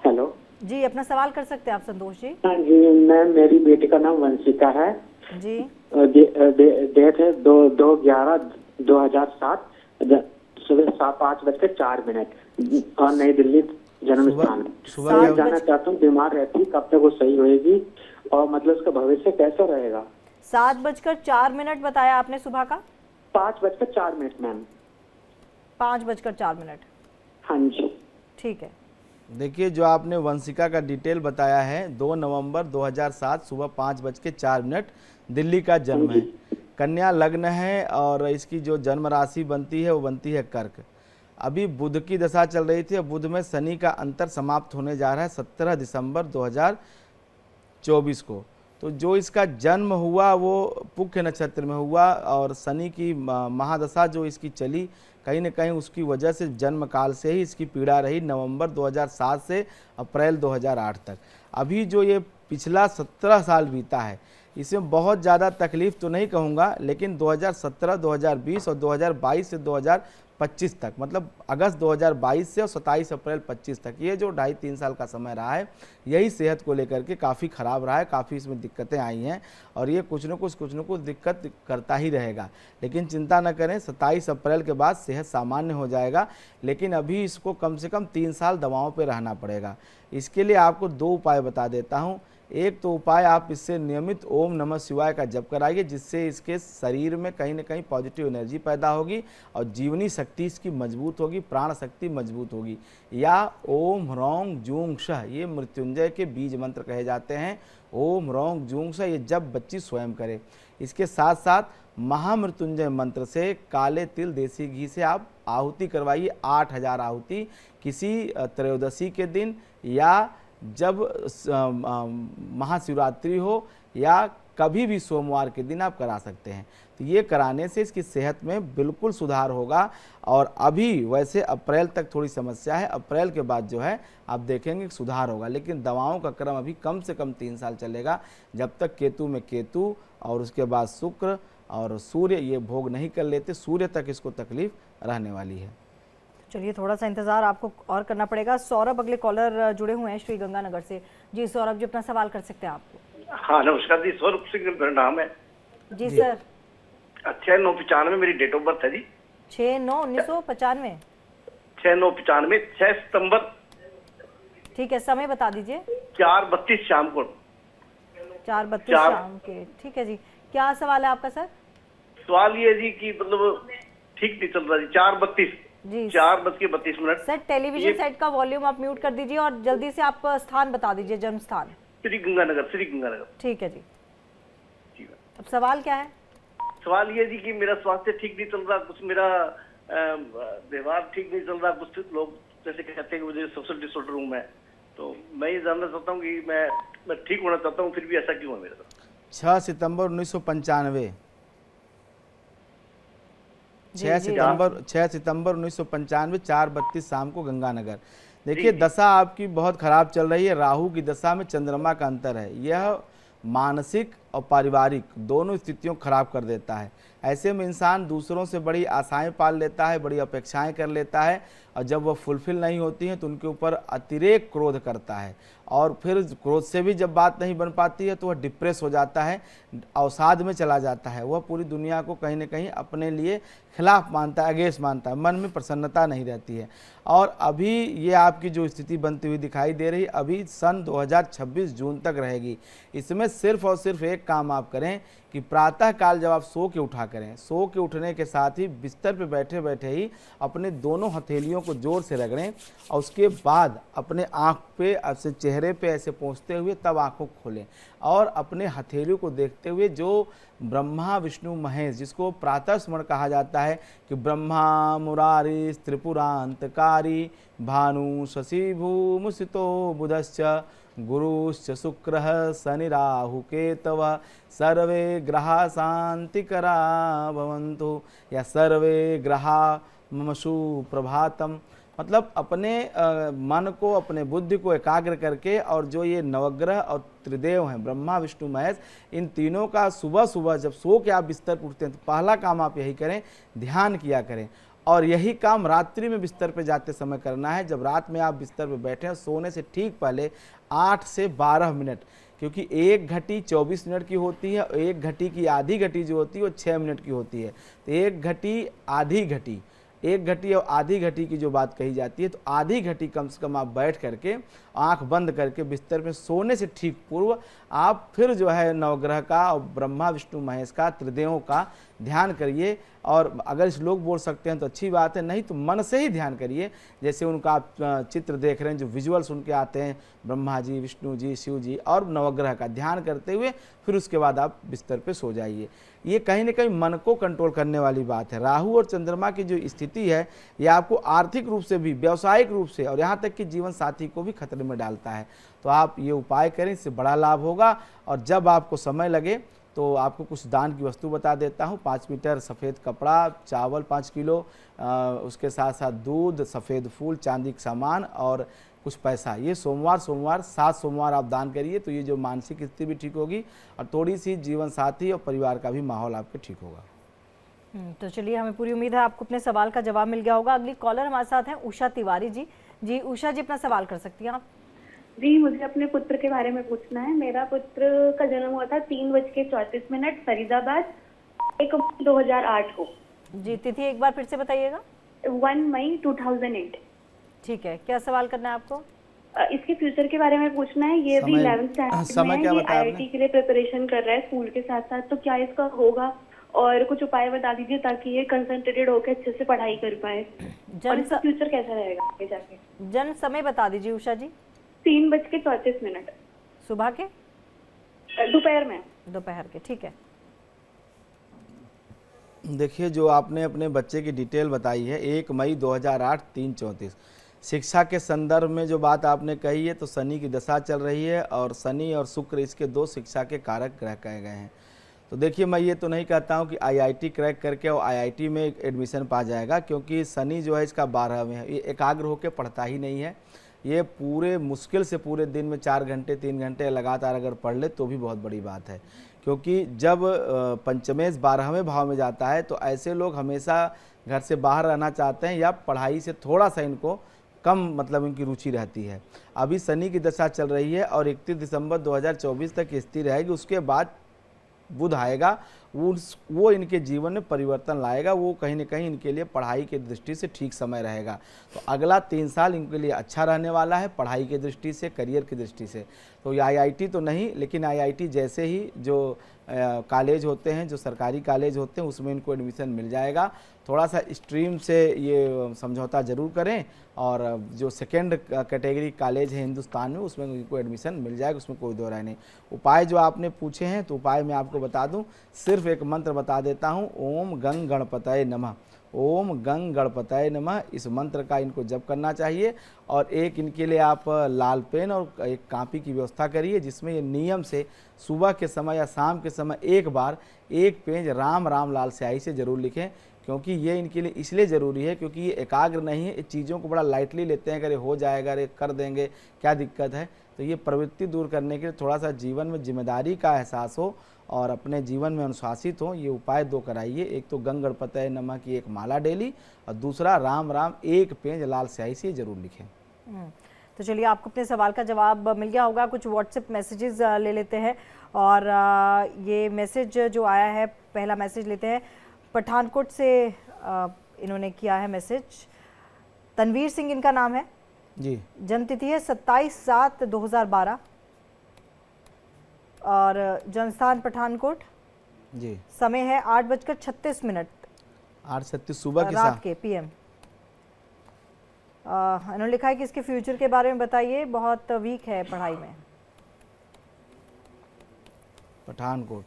Speaker 7: हेलो
Speaker 1: जी, अपना सवाल कर सकते हैं आप संतोष जी।
Speaker 7: हाँ जी मैम, मेरी बेटी का नाम वंशिका है
Speaker 1: जी।
Speaker 7: डेट है 2/11/2007 सुबह 5:04 और नई दिल्ली जन्म स्थान।
Speaker 2: सुबह
Speaker 7: मैं जानना चाहता हूँ बीमार रहती कब तक वो सही होएगी और मतलब उसका भविष्य कैसा रहेगा।
Speaker 1: 7:04 बताया आपने सुबह का।
Speaker 7: 5:04 मैम।
Speaker 1: 5:04।
Speaker 7: हाँ जी
Speaker 1: ठीक है।
Speaker 2: देखिए, जो आपने वंशिका का डिटेल बताया है, 2 नवंबर 2007 सुबह 5:04 दिल्ली का जन्म है। कन्या लग्न है और इसकी जो जन्म राशि बनती है वो बनती है कर्क। अभी बुध की दशा चल रही थी और बुध में शनि का अंतर समाप्त होने जा रहा है 17 दिसंबर 2024 को। तो जो इसका जन्म हुआ वो पुख्य नक्षत्र में हुआ और शनि की महादशा जो इसकी चली कहीं न कहीं उसकी वजह से जन्म काल से ही इसकी पीड़ा रही, नवंबर 2007 से अप्रैल 2008 तक। अभी जो ये पिछला 17 साल बीता है इसमें बहुत ज़्यादा तकलीफ़ तो नहीं कहूँगा, लेकिन 2017, 2020 और 2022 से 2025 तक, मतलब अगस्त 2022 से और 27 अप्रैल 25 तक, ये जो 2.5-3 साल का समय रहा है यही सेहत को लेकर के काफ़ी ख़राब रहा है, काफ़ी इसमें दिक्कतें आई हैं और ये कुछ न कुछ दिक्कत करता ही रहेगा। लेकिन चिंता न करें, 27 अप्रैल के बाद सेहत सामान्य हो जाएगा, लेकिन अभी इसको कम से कम 3 साल दवाओं पर रहना पड़ेगा। इसके लिए आपको 2 उपाय बता देता हूँ। एक तो उपाय, आप इससे नियमित ओम नमः शिवाय का जप कराइए, जिससे इसके शरीर में कहीं न कहीं पॉजिटिव एनर्जी पैदा होगी और जीवनी शक्ति इसकी मजबूत होगी, प्राण शक्ति मजबूत होगी। या ओम ह्रौं जूं शः, ये मृत्युंजय के बीज मंत्र कहे जाते हैं। ओम ह्रौं जूं शः ये जब बच्ची स्वयं करे। इसके साथ साथ महामृत्युंजय मंत्र से काले तिल देसी घी से आप आहुति करवाइए, 8000 आहुति किसी त्रयोदशी के दिन या जब महाशिवरात्रि हो या कभी भी सोमवार के दिन आप करा सकते हैं। तो ये कराने से इसकी सेहत में बिल्कुल सुधार होगा। और अभी वैसे अप्रैल तक थोड़ी समस्या है, अप्रैल के बाद जो है आप देखेंगे कि सुधार होगा, लेकिन दवाओं का क्रम अभी कम से कम 3 साल चलेगा, जब तक केतु में केतु और उसके बाद शुक्र और सूर्य ये भोग नहीं कर लेते, सूर्य तक इसको तकलीफ रहने वाली है।
Speaker 1: चलिए, थोड़ा सा इंतजार आपको और करना पड़ेगा। सौरभ अगले कॉलर जुड़े हुए हैं श्री गंगानगर से। जी सौरभ जी, अपना सवाल कर सकते हैं आपको।
Speaker 8: हाँ नमस्कार जी, सौरभ सिंह मेरा नाम है
Speaker 1: जी सर।
Speaker 8: 6/9/95 मेरी डेट ऑफ बर्थ है जी।
Speaker 1: 6/9/1995।
Speaker 8: 6/9/95, 6 सितंबर।
Speaker 1: ठीक है, समय बता दीजिए।
Speaker 8: 4:32 शाम को।
Speaker 1: 4:32 शाम के, ठीक है जी। क्या सवाल है आपका सर?
Speaker 8: सवाल ये जी कि मतलब ठीक नहीं चल रहा जी। 4:32
Speaker 1: जी,
Speaker 8: 4:32
Speaker 1: सर टेलीविजन सेट का वॉल्यूम आप म्यूट कर दीजिए और जल्दी से आप स्थान बता दीजिए, जन्म स्थान।
Speaker 8: श्री गंगानगर, श्री गंगानगर।
Speaker 1: ठीक है जी।
Speaker 8: ठीक है।
Speaker 1: अब सवाल क्या है?
Speaker 8: सवाल ये जी कि मेरा स्वास्थ्य ठीक नहीं चल रहा, कुछ मेरा व्यवहार ठीक नहीं चल रहा, कुछ लोग जैसे कहते हैं कि मुझे सोशल डिसऑर्डर हूँ मैं, तो मैं ये जानना चाहता हूँ कि मैं ठीक होना चाहता हूँ, फिर भी ऐसा क्यों है मेरे साथ?
Speaker 2: 6 सितंबर 1995, 6 सितंबर 1995, 4:32 शाम को गंगानगर। देखिए, दशा आपकी बहुत खराब चल रही है। राहु की दशा में चंद्रमा का अंतर है, यह मानसिक और पारिवारिक दोनों स्थितियों खराब कर देता है। ऐसे में इंसान दूसरों से बड़ी आशाएं पाल लेता है, बड़ी अपेक्षाएं कर लेता है और जब वह फुलफिल नहीं होती हैं तो उनके ऊपर अतिरेक क्रोध करता है और फिर क्रोध से भी जब बात नहीं बन पाती है तो वह डिप्रेस हो जाता है, अवसाद में चला जाता है। वह पूरी दुनिया को कहीं ना कहीं अपने लिए खिलाफ मानता है, अगेंस्ट मानता है, मन में प्रसन्नता नहीं रहती है। और अभी ये आपकी जो स्थिति बनती हुई दिखाई दे रही, अभी सन 2026 जून तक रहेगी। इसमें सिर्फ और सिर्फ एक काम आप करें कि प्रातः काल जब आप सो के उठा करें, सो के उठने के साथ ही बिस्तर पे बैठे बैठे ही अपने दोनों हथेलियों को जोर से रगड़ें और उसके बाद अपने आँख पे, अपने चेहरे पे ऐसे पोंछते हुए तब आँखों को खोलें और अपने हथेलियों को देखते हुए जो ब्रह्मा विष्णु महेश, जिसको प्रातः स्मरण कहा जाता है कि ब्रह्मा मुरारी त्रिपुरांतकारी भानु शशि भूमुसितो बुधश्च गुरुश्च शुक्रः शनि राहु केतव सर्वे ग्रहा शांतिकरा भवन्तु या सर्वे ग्रहा मम सुप्रभातम। मतलब अपने मन को, अपने बुद्धि को एकाग्र करके और जो ये नवग्रह और त्रिदेव हैं ब्रह्मा विष्णु महेश, इन तीनों का सुबह सुबह जब सो के आप बिस्तर पर उठते हैं तो पहला काम आप यही करें, ध्यान किया करें। और यही काम रात्रि में बिस्तर पे जाते समय करना है। जब रात में आप बिस्तर पे बैठे हैं, सोने से ठीक पहले 8 से 12 मिनट, क्योंकि 1 घटी 24 मिनट की होती है और 1 घटी की आधी घटी जो होती है वो 6 मिनट की होती है। तो 1 घटी आधी घटी, 1 घटी और आधी घटी की जो बात कही जाती है, तो आधी घटी कम से कम आप बैठ करके आंख बंद करके बिस्तर में सोने से ठीक पूर्व आप फिर जो है नवग्रह का और ब्रह्मा विष्णु महेश का, त्रिदेवों का ध्यान करिए। और अगर श्लोक बोल सकते हैं तो अच्छी बात है, नहीं तो मन से ही ध्यान करिए। जैसे उनका आप चित्र देख रहे हैं, जो विजुअल्स उनके आते हैं, ब्रह्मा जी, विष्णु जी, शिव जी और नवग्रह का ध्यान करते हुए फिर उसके बाद आप बिस्तर पे सो जाइए। ये कहीं ना कहीं मन को कंट्रोल करने वाली बात है। राहु और चंद्रमा की जो स्थिति है ये आपको आर्थिक रूप से भी, व्यावसायिक रूप से और यहाँ तक कि जीवन साथी को भी खतरे में डालता है। तो आप ये उपाय करें, इससे बड़ा लाभ होगा। और जब आपको समय लगे तो आपको कुछ दान की वस्तु बता देता हूँ। 5 मीटर सफ़ेद कपड़ा, चावल 5 किलो, उसके साथ साथ दूध, सफ़ेद फूल, चांदी का सामान और कुछ पैसा। ये सोमवार 7 सोमवार आप दान करिए तो ये जो मानसिक स्थिति भी ठीक होगी और थोड़ी सी जीवन साथी और परिवार का भी माहौल आपके ठीक होगा।
Speaker 1: तो चलिए, हमें पूरी उम्मीद है आपको अपने सवाल का जवाब मिल गया होगा। अगली कॉलर हमारे साथ हैं उषा तिवारी जी। जी उषा जी, अपना सवाल कर सकती हैं आप।
Speaker 5: जी, मुझे अपने पुत्र के बारे में पूछना है। मेरा पुत्र का जन्म हुआ था 3:34 फरीदाबाद 1 मई 2008 को।
Speaker 1: जी, तिथि एक बार फिर से बताइएगा।
Speaker 5: 1 मई 2008।
Speaker 1: ठीक है, क्या सवाल करना है आपको?
Speaker 5: इसके फ्यूचर के बारे में पूछना है। ये अभी 11th स्टैंडर्ड में है, ये IIT के लिए प्रिपरेशन कर रहा है स्कूल के साथ साथ, तो क्या इसका होगा? और कुछ उपाय बता दीजिए ताकि ये कंसंट्रेटेड होकर अच्छे से पढ़ाई कर पाए। और इसका फ्यूचर कैसा रहेगा आगे जाके?
Speaker 1: जन्म समय बता दीजिए उषा जी।
Speaker 5: 3:34।
Speaker 1: सुबह के?
Speaker 5: दोपहर में।
Speaker 1: दोपहर के, ठीक है।
Speaker 2: देखिए, जो आपने अपने बच्चे की डिटेल बताई है, 1 मई 2008 3:34, शिक्षा के संदर्भ में जो बात आपने कही है तो शनि की दशा चल रही है और शनि और शुक्र इसके 2 शिक्षा के कारक ग्रह कहे गए हैं। तो देखिए, मैं ये तो नहीं कहता हूँ कि IIT क्रैक करके और IIT में एडमिशन पा जाएगा, क्योंकि शनि जो है इसका 12 में है। ये एकाग्र होकर पढ़ता ही नहीं है। ये पूरे मुश्किल से पूरे दिन में 4 घंटे 3 घंटे लगातार अगर पढ़ ले तो भी बहुत बड़ी बात है, क्योंकि जब पंचमेश 12वें भाव में जाता है तो ऐसे लोग हमेशा घर से बाहर रहना चाहते हैं या पढ़ाई से थोड़ा सा इनको कम मतलब इनकी रुचि रहती है। अभी शनि की दशा चल रही है और 31 दिसंबर 2024 तक स्थिर रहेगी। उसके बाद बुध आएगा, वो इनके जीवन में परिवर्तन लाएगा। वो कहीं ना कहीं इनके लिए पढ़ाई की दृष्टि से ठीक समय रहेगा। तो अगला 3 साल इनके लिए अच्छा रहने वाला है पढ़ाई की दृष्टि से, करियर की दृष्टि से। तो ये IIT तो नहीं, लेकिन IIT जैसे ही जो कॉलेज होते हैं, जो सरकारी कॉलेज होते हैं, उसमें इनको एडमिशन मिल जाएगा। थोड़ा सा स्ट्रीम से ये समझौता ज़रूर करें और जो सेकेंड कैटेगरी कॉलेज है हिंदुस्तान में, उसमें इनको एडमिशन मिल जाएगा, उसमें कोई दो राय नहीं। उपाय जो आपने पूछे हैं तो उपाय मैं आपको बता दूं, सिर्फ एक मंत्र बता देता हूं, ओम गंग गणपतये नमः। ओम गंग गणपतये नमः, इस मंत्र का इनको जप करना चाहिए। और एक इनके लिए आप लाल पेन और एक कापी की व्यवस्था करिए, जिसमें ये नियम से सुबह के समय या शाम के समय एक बार एक पेज राम राम लाल स्याही से ज़रूर लिखें, क्योंकि ये इनके लिए इसलिए ज़रूरी है क्योंकि ये एकाग्र नहीं है, ये चीज़ों को बड़ा लाइटली लेते हैं, अरे हो जाएगा, अरे कर देंगे, क्या दिक्कत है। तो ये प्रवृत्ति दूर करने के लिए थोड़ा सा जीवन में जिम्मेदारी का एहसास हो और अपने जीवन में अनुशासित हो, ये उपाय 2 कराइए। एक तो गंग गणपतये नमः की एक माला डेली और दूसरा राम राम एक पेज लाल स्याही से ज़रूर लिखें।
Speaker 1: तो चलिए, आपको अपने सवाल का जवाब मिल गया होगा। कुछ व्हाट्सएप मैसेजेस ले लेते हैं और ये मैसेज जो आया है, पहला मैसेज लेते हैं। पठानकोट से इन्होंने किया है मैसेज, तनवीर सिंह इनका नाम है
Speaker 2: जी।
Speaker 1: जन्म तिथि है 27/7/2012 और जन्म स्थान पठानकोट
Speaker 2: जी।
Speaker 1: समय है 8:36
Speaker 2: 8:36 सुबह के
Speaker 1: रात के PM। इन्होंने लिखा है कि इसके फ्यूचर के बारे में बताइए, बहुत वीक है पढ़ाई में।
Speaker 2: पठानकोट,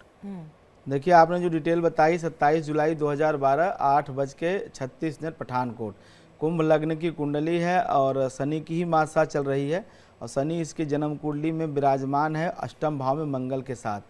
Speaker 2: देखिए आपने जो डिटेल बताई 27 जुलाई 2012 8:36 पठानकोट, कुंभ लग्न की कुंडली है और शनि की ही मासा चल रही है और शनि इसके जन्म कुंडली में विराजमान है 8वें भाव में मंगल के साथ।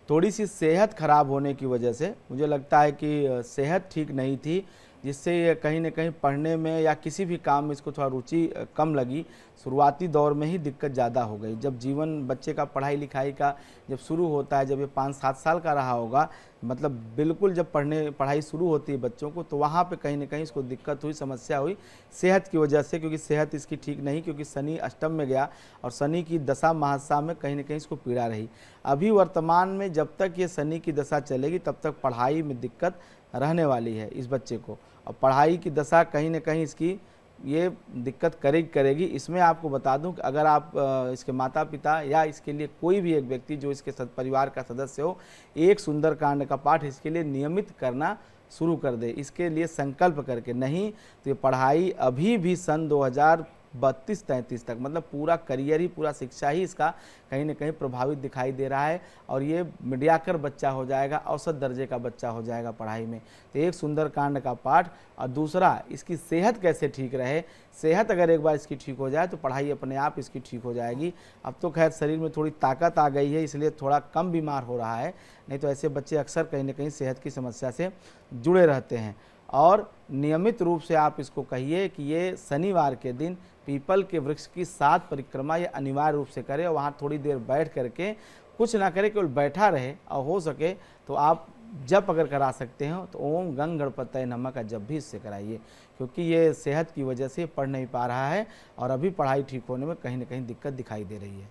Speaker 2: थोड़ी सी सेहत खराब होने की वजह से मुझे लगता है कि सेहत ठीक नहीं थी, जिससे ये कहीं ना कहीं पढ़ने में या किसी भी काम में इसको थोड़ा रुचि कम लगी। शुरुआती दौर में ही दिक्कत ज़्यादा हो गई। जब जीवन बच्चे का पढ़ाई लिखाई का जब शुरू होता है, जब ये 5-7 साल का रहा होगा, मतलब बिल्कुल जब पढ़ाई शुरू होती है बच्चों को, तो वहाँ पे कहीं ना कहीं इसको दिक्कत हुई, समस्या हुई सेहत की वजह से, क्योंकि सेहत इसकी ठीक नहीं, क्योंकि शनि अष्टम में गया और शनि की दशा महादशा में कहीं ना कहीं इसको पीड़ा रही। अभी वर्तमान में जब तक ये शनि की दशा चलेगी तब तक पढ़ाई में दिक्कत रहने वाली है इस बच्चे को, और पढ़ाई की दशा कहीं ना कहीं इसकी ये दिक्कत करेगी। इसमें आपको बता दूं कि अगर आप इसके माता पिता या इसके लिए कोई भी एक व्यक्ति जो इसके परिवार का सदस्य हो, एक सुंदरकांड का पाठ इसके लिए नियमित करना शुरू कर दे, इसके लिए संकल्प करके। नहीं तो ये पढ़ाई अभी भी सन 2032-33 तक, मतलब पूरा करियर ही, पूरा शिक्षा ही इसका कहीं ना कहीं प्रभावित दिखाई दे रहा है और ये मीडियाकर बच्चा हो जाएगा, औसत दर्जे का बच्चा हो जाएगा पढ़ाई में। तो एक सुंदरकांड का पाठ, और दूसरा इसकी सेहत कैसे ठीक रहे। सेहत अगर एक बार इसकी ठीक हो जाए तो पढ़ाई अपने आप इसकी ठीक हो जाएगी। अब तो खैर शरीर में थोड़ी ताकत आ गई है, इसलिए थोड़ा कम बीमार हो रहा है, नहीं तो ऐसे बच्चे अक्सर कहीं ना कहीं सेहत की समस्या से जुड़े रहते हैं। और नियमित रूप से आप इसको कहिए कि ये शनिवार के दिन पीपल के वृक्ष की 7 परिक्रमा ये अनिवार्य रूप से करे, और वहाँ थोड़ी देर बैठ करके कुछ ना करे, केवल बैठा रहे, और हो सके तो आप जप अगर करा सकते हो तो ओम गंग गणपतये नमः का जप भी इससे कराइए, क्योंकि ये सेहत की वजह से पढ़ नहीं पा रहा है और अभी पढ़ाई ठीक होने में कहीं ना कहीं दिक्कत दिखाई दे रही है।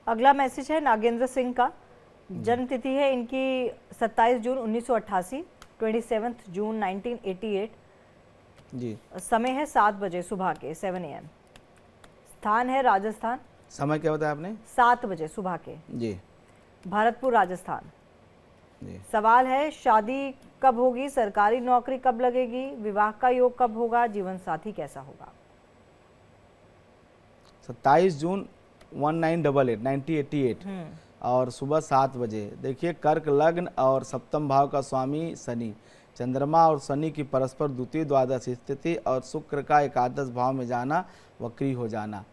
Speaker 1: अगला मैसेज है नागेंद्र सिंह का। जन्म तिथि है इनकी 27 जून 1988, 27 जून 1988
Speaker 2: जी।
Speaker 1: समय है 7 बजे सुबह के 7 AM। स्थान है राजस्थान।
Speaker 2: समय क्या बताया आपने?
Speaker 1: 7 बजे सुबह के
Speaker 2: जी।
Speaker 1: भरतपुर राजस्थान
Speaker 2: जी।
Speaker 1: सवाल है शादी कब होगी, सरकारी नौकरी कब लगेगी, विवाह का योग कब होगा, जीवन साथी कैसा होगा।
Speaker 2: 27 जून 1988 और सुबह 7 बजे। देखिए कर्क लग्न और सप्तम भाव का स्वामी शनि, चंद्रमा और शनि की परस्पर द्वितीय द्वादश स्थिति और शुक्र का एकादश भाव में जाना, वक्री हो जाना,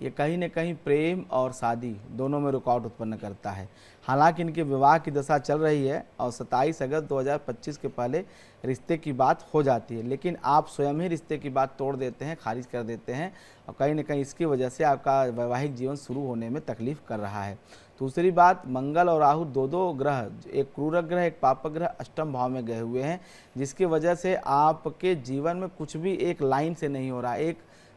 Speaker 2: ये कहीं न कहीं प्रेम और शादी दोनों में रुकावट उत्पन्न करता है। हालांकि इनके विवाह की दशा चल रही है और 27 अगस्त 2025 के पहले रिश्ते की बात हो जाती है, लेकिन आप स्वयं ही रिश्ते की बात तोड़ देते हैं, खारिज कर देते हैं, और कहीं न कहीं इसकी वजह से आपका वैवाहिक जीवन शुरू होने में तकलीफ कर रहा है। दूसरी बात, मंगल और राहु दो ग्रह, एक क्रूरक ग्रह एक पापक ग्रह अष्टम भाव में गए हुए हैं, जिसकी वजह से आपके जीवन में कुछ भी एक लाइन से नहीं हो रहा,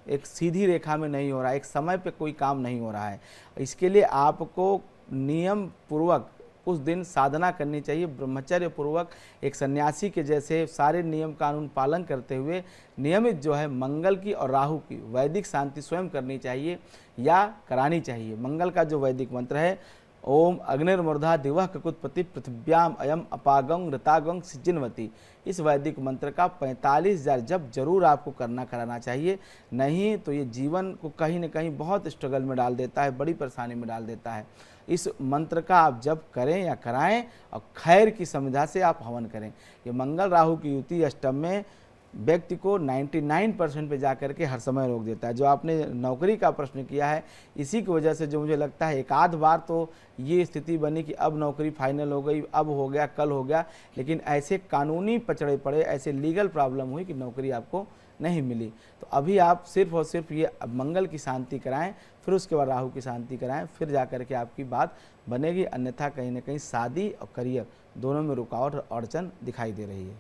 Speaker 2: एक सीधी रेखा में नहीं हो रहा है, एक समय पे कोई काम नहीं हो रहा है। इसके लिए आपको नियम पूर्वक कुछ दिन साधना करनी चाहिए, ब्रह्मचर्य पूर्वक एक सन्यासी के जैसे सारे नियम कानून पालन करते हुए नियमित जो है मंगल की और राहु की वैदिक शांति स्वयं करनी चाहिए या करानी चाहिए। मंगल का जो वैदिक मंत्र है, ओम अग्निर्मूर्धा दिवः ककुत्पति पृथिव्याम अयम अपागं ऋतागं सिज्जिन्वती, इस वैदिक मंत्र का 45,000 जप जरूर आपको कराना चाहिए। नहीं तो ये जीवन को कहीं न कहीं बहुत स्ट्रगल में डाल देता है, बड़ी परेशानी में डाल देता है। इस मंत्र का आप जप करें या कराएं और खैर की समिधा से आप हवन करें। ये मंगल राहु की युति अष्टम में व्यक्ति को 99% पे जा करके हर समय रोक देता है। जो आपने नौकरी का प्रश्न किया है, इसी की वजह से जो मुझे लगता है एक आध बार तो ये स्थिति बनी कि अब नौकरी फाइनल हो गई, अब हो गया, कल हो गया, लेकिन ऐसे कानूनी पचड़े पड़े, ऐसे लीगल प्रॉब्लम हुई कि नौकरी आपको नहीं मिली। तो अभी आप सिर्फ और सिर्फ ये मंगल की शांति कराएं, फिर उसके बाद राहु की शांति कराएं, फिर जा करके आपकी बात बनेगी। अन्यथा कहीं ना कहीं शादी और करियर दोनों में रुकावट और अड़चन दिखाई दे रही है।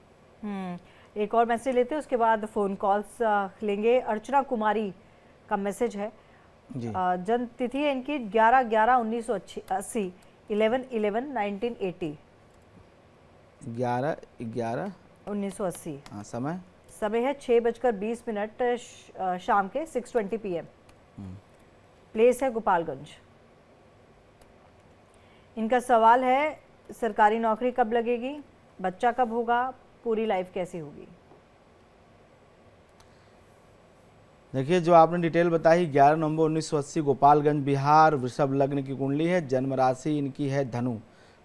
Speaker 1: एक और मैसेज लेते हैं, उसके बाद फ़ोन कॉल्स लेंगे। अर्चना कुमारी का मैसेज है। जन्म तिथि है इनकी 11/11/1980, 11/11/1980।
Speaker 2: 11/11/1980। हाँ, समय
Speaker 1: है 6:20 शाम के 6:20 PM। प्लेस है गोपालगंज। इनका सवाल है सरकारी नौकरी कब लगेगी, बच्चा कब होगा, पूरी लाइफ कैसी होगी।
Speaker 2: देखिए जो आपने डिटेल बताई, 11 नवंबर 1980 गोपालगंज बिहार, वृषभ लग्न की कुंडली है, जन्म राशि इनकी है धनु,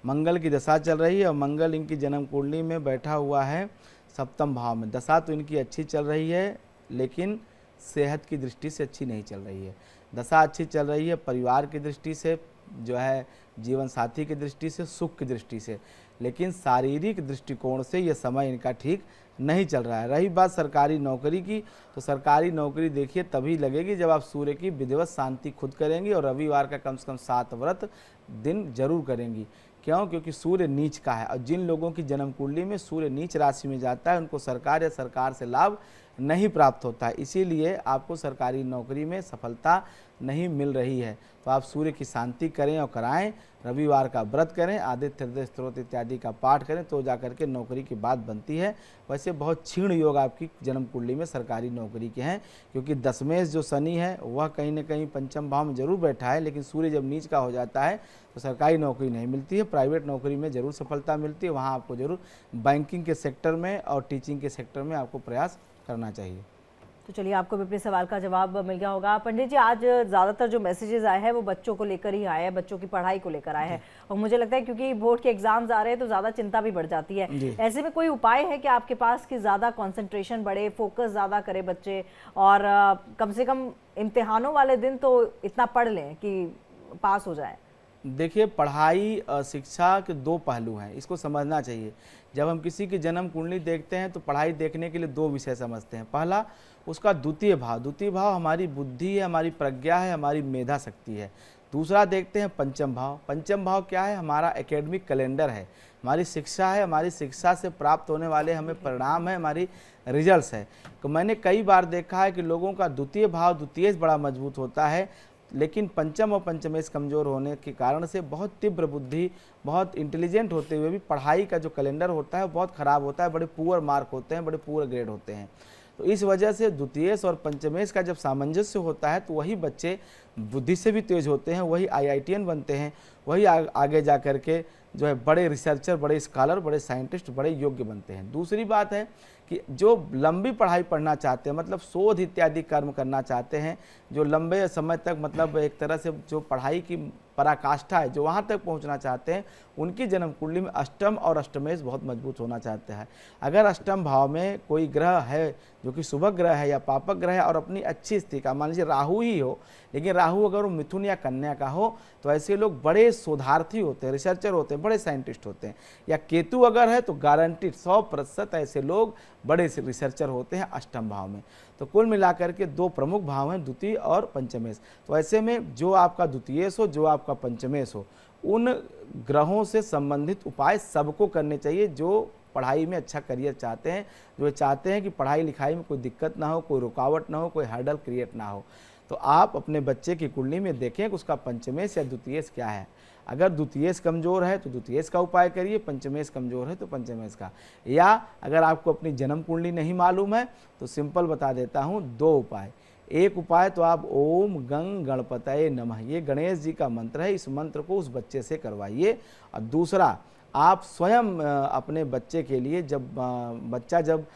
Speaker 2: मंगल की दशा चल रही है और मंगल इनकी जन्म कुंडली में बैठा हुआ है सप्तम भाव में। दशा तो इनकी अच्छी चल रही है, लेकिन सेहत की दृष्टि से अच्छी नहीं चल रही है। दशा अच्छी चल रही है परिवार की दृष्टि से, जो है जीवन साथी की दृष्टि से, सुख की दृष्टि से, लेकिन शारीरिक दृष्टिकोण से ये समय इनका ठीक नहीं चल रहा है। रही बात सरकारी नौकरी की, तो सरकारी नौकरी देखिए तभी लगेगी जब आप सूर्य की विधिवत शांति खुद करेंगी और रविवार का कम से कम 7 व्रत दिन जरूर करेंगी। क्यों? क्योंकि सूर्य नीच का है और जिन लोगों की जन्म कुंडली में सूर्य नीच राशि में जाता है उनको सरकार या सरकार से लाभ नहीं प्राप्त होता है, इसीलिए आपको सरकारी नौकरी में सफलता नहीं मिल रही है। तो आप सूर्य की शांति करें और कराएं, रविवार का व्रत करें, आदित्य हृदय स्तोत्र इत्यादि का पाठ करें, तो जाकर के नौकरी की बात बनती है। वैसे बहुत क्षीण योग आपकी जन्म कुंडली में सरकारी नौकरी के हैं, क्योंकि दशमेश जो शनि है वह कहीं न कहीं पंचम भाव में जरूर बैठा है, लेकिन सूर्य जब नीच का हो जाता है तो सरकारी नौकरी नहीं मिलती है। प्राइवेट नौकरी में ज़रूर सफलता मिलती है, वहाँ आपको ज़रूर बैंकिंग के सेक्टर में और टीचिंग के सेक्टर में आपको प्रयास करना चाहिए।
Speaker 1: तो चलिए, आपको भी अपने सवाल का जवाब मिल गया होगा। पंडित जी, आज ज़्यादातर जो मैसेजेस आए हैं वो बच्चों को लेकर ही आए हैं, बच्चों की पढ़ाई को लेकर आए हैं, और मुझे लगता है क्योंकि बोर्ड के एग्जाम्स आ रहे हैं तो ज़्यादा चिंता भी बढ़ जाती है। ऐसे में कोई उपाय है कि आपके पास कि ज़्यादा कंसंट्रेशन बढ़े, फोकस ज़्यादा करे बच्चे, और कम से कम इम्तिहानों वाले दिन तो इतना पढ़ लें कि पास हो जाए?
Speaker 2: देखिए, पढ़ाई शिक्षा के दो पहलू हैं, इसको समझना चाहिए। जब हम किसी की जन्म कुंडली देखते हैं तो पढ़ाई देखने के लिए दो विषय समझते हैं। पहला, उसका द्वितीय भाव। द्वितीय भाव हमारी बुद्धि है, हमारी प्रज्ञा है, हमारी मेधा शक्ति है। दूसरा देखते हैं पंचम भाव। पंचम भाव क्या है? हमारा एकेडमिक कैलेंडर है, हमारी शिक्षा है, हमारी शिक्षा से प्राप्त होने वाले हमें परिणाम है, हमारी रिजल्ट्स है। तो मैंने कई बार देखा है कि लोगों का द्वितीय भाव द्वितीय बड़ा मजबूत होता है, लेकिन पंचम और पंचमेश कमज़ोर होने के कारण से बहुत तीव्र बुद्धि, बहुत इंटेलिजेंट होते हुए भी पढ़ाई का जो कैलेंडर होता है वो बहुत ख़राब होता है, बड़े पुअर मार्क होते हैं, बड़े पुअर ग्रेड होते हैं। तो इस वजह से द्वितीयेश और पंचमेश का जब सामंजस्य होता है तो वही बच्चे बुद्धि से भी तेज होते हैं, वही IITian बनते हैं, वही आगे जा कर के जो है बड़े रिसर्चर, बड़े स्कॉलर, बड़े साइंटिस्ट, बड़े योग्य बनते हैं। दूसरी बात है कि जो लंबी पढ़ाई पढ़ना चाहते हैं, मतलब शोध इत्यादि कर्म करना चाहते हैं, जो लंबे समय तक मतलब एक तरह से जो पढ़ाई की पराकाष्ठा है, जो वहाँ तक पहुँचना चाहते हैं, उनकी जन्म कुंडली में अष्टम और अष्टमेश बहुत मजबूत होना चाहते हैं। अगर अष्टम भाव में कोई ग्रह है जो कि शुभ ग्रह है या पापक ग्रह है और अपनी अच्छी स्थिति का, मान लीजिए राहु ही हो, लेकिन राहु अगर वो मिथुन या कन्या का हो तो ऐसे लोग बड़े शोधार्थी होते हैं, रिसर्चर होते हैं, बड़े साइंटिस्ट होते हैं। या केतु अगर है तो गारंटीड 100% ऐसे लोग बड़े रिसर्चर होते हैं अष्टम भाव में। तो कुल मिलाकर के दो प्रमुख भाव हैं, द्वितीय और पंचमेश। तो ऐसे में जो आपका द्वितीयेश हो, जो आपका पंचमेश हो, उन ग्रहों से संबंधित उपाय सबको करने चाहिए जो पढ़ाई में अच्छा करियर चाहते हैं, जो चाहते हैं कि पढ़ाई लिखाई में कोई दिक्कत ना हो, कोई रुकावट ना हो, कोई हर्डल क्रिएट ना हो। तो आप अपने बच्चे की कुंडली में देखें कि उसका पंचमेश या द्वितीयेश क्या है। अगर द्वितीयेश कमज़ोर है तो द्वितीयेश का उपाय करिए, पंचमेश कमज़ोर है तो पंचमेश का। या अगर आपको अपनी जन्म कुंडली नहीं मालूम है तो सिंपल बता देता हूँ, दो उपाय। एक उपाय तो आप ओम गंग गणपतये नमः, ये गणेश जी का मंत्र है, इस मंत्र को उस बच्चे से करवाइए। और दूसरा, आप स्वयं अपने बच्चे के लिए बच्चा जब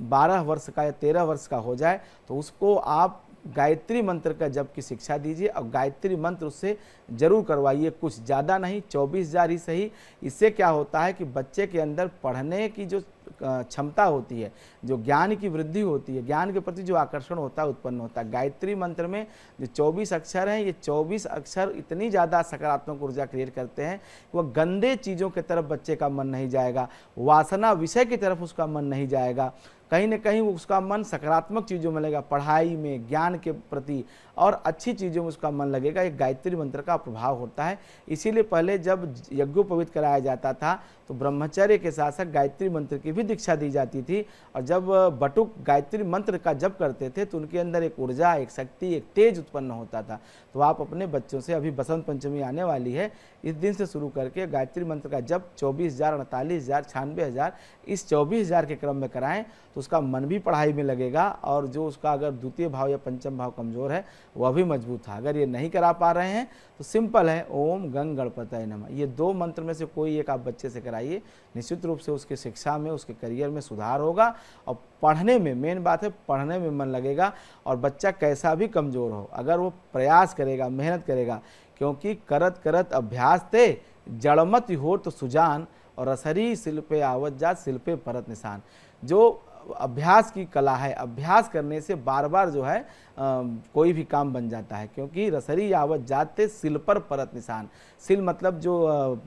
Speaker 2: 12 वर्ष का या 13 वर्ष का हो जाए तो उसको आप गायत्री मंत्र का जप की शिक्षा दीजिए और गायत्री मंत्र उससे जरूर करवाइए, कुछ ज़्यादा नहीं, 24,000 ही सही। इससे क्या होता है कि बच्चे के अंदर पढ़ने की जो क्षमता होती है, जो ज्ञान की वृद्धि होती है, ज्ञान के प्रति जो आकर्षण होता है उत्पन्न होता है। गायत्री मंत्र में जो 24 अक्षर हैं, ये 24 अक्षर इतनी ज़्यादा सकारात्मक ऊर्जा क्रिएट करते हैं कि वह गंदे चीज़ों की तरफ बच्चे का मन नहीं जाएगा, वासना विषय की तरफ उसका मन नहीं जाएगा, कहीं न कहीं उसका मन सकारात्मक चीज़ों में लगेगा, पढ़ाई में, ज्ञान के प्रति और अच्छी चीज़ों में उसका मन लगेगा। एक गायत्री मंत्र का प्रभाव होता है। इसीलिए पहले जब यज्ञोपवीत कराया जाता था तो ब्रह्मचर्य के साथ साथ गायत्री मंत्र की भी दीक्षा दी जाती थी। और जब बटुक गायत्री मंत्र का जप करते थे तो उनके अंदर एक ऊर्जा, एक शक्ति, एक तेज उत्पन्न होता था। तो आप अपने बच्चों से, अभी बसंत पंचमी आने वाली है, इस दिन से शुरू करके गायत्री मंत्र का जप 24,000, 48,000, 96,000, इस 24,000 के क्रम में कराएं तो उसका मन भी पढ़ाई में लगेगा और जो उसका अगर द्वितीय भाव या पंचम भाव कमज़ोर है वह भी मजबूत था। अगर ये नहीं करा पा रहे हैं तो सिंपल है, ओम गंग गणपतये नमः, ये दो मंत्र में से कोई एक आप बच्चे से कराइए, निश्चित रूप से उसके शिक्षा में, उसके करियर में सुधार होगा और पढ़ने में, मेन बात है पढ़ने में मन लगेगा। और बच्चा कैसा भी कमज़ोर हो, अगर वो प्रयास करेगा, मेहनत करेगा, क्योंकि करत करत अभ्यास ते जड़मत हो तो सुजान और रसरी शिल्पे आवत जात शिल्पे परत निशान। जो अभ्यास की कला है, अभ्यास करने से बार बार जो है कोई भी काम बन जाता है, क्योंकि रसरी आवत जाते सिल पर परत निशान। सिल मतलब जो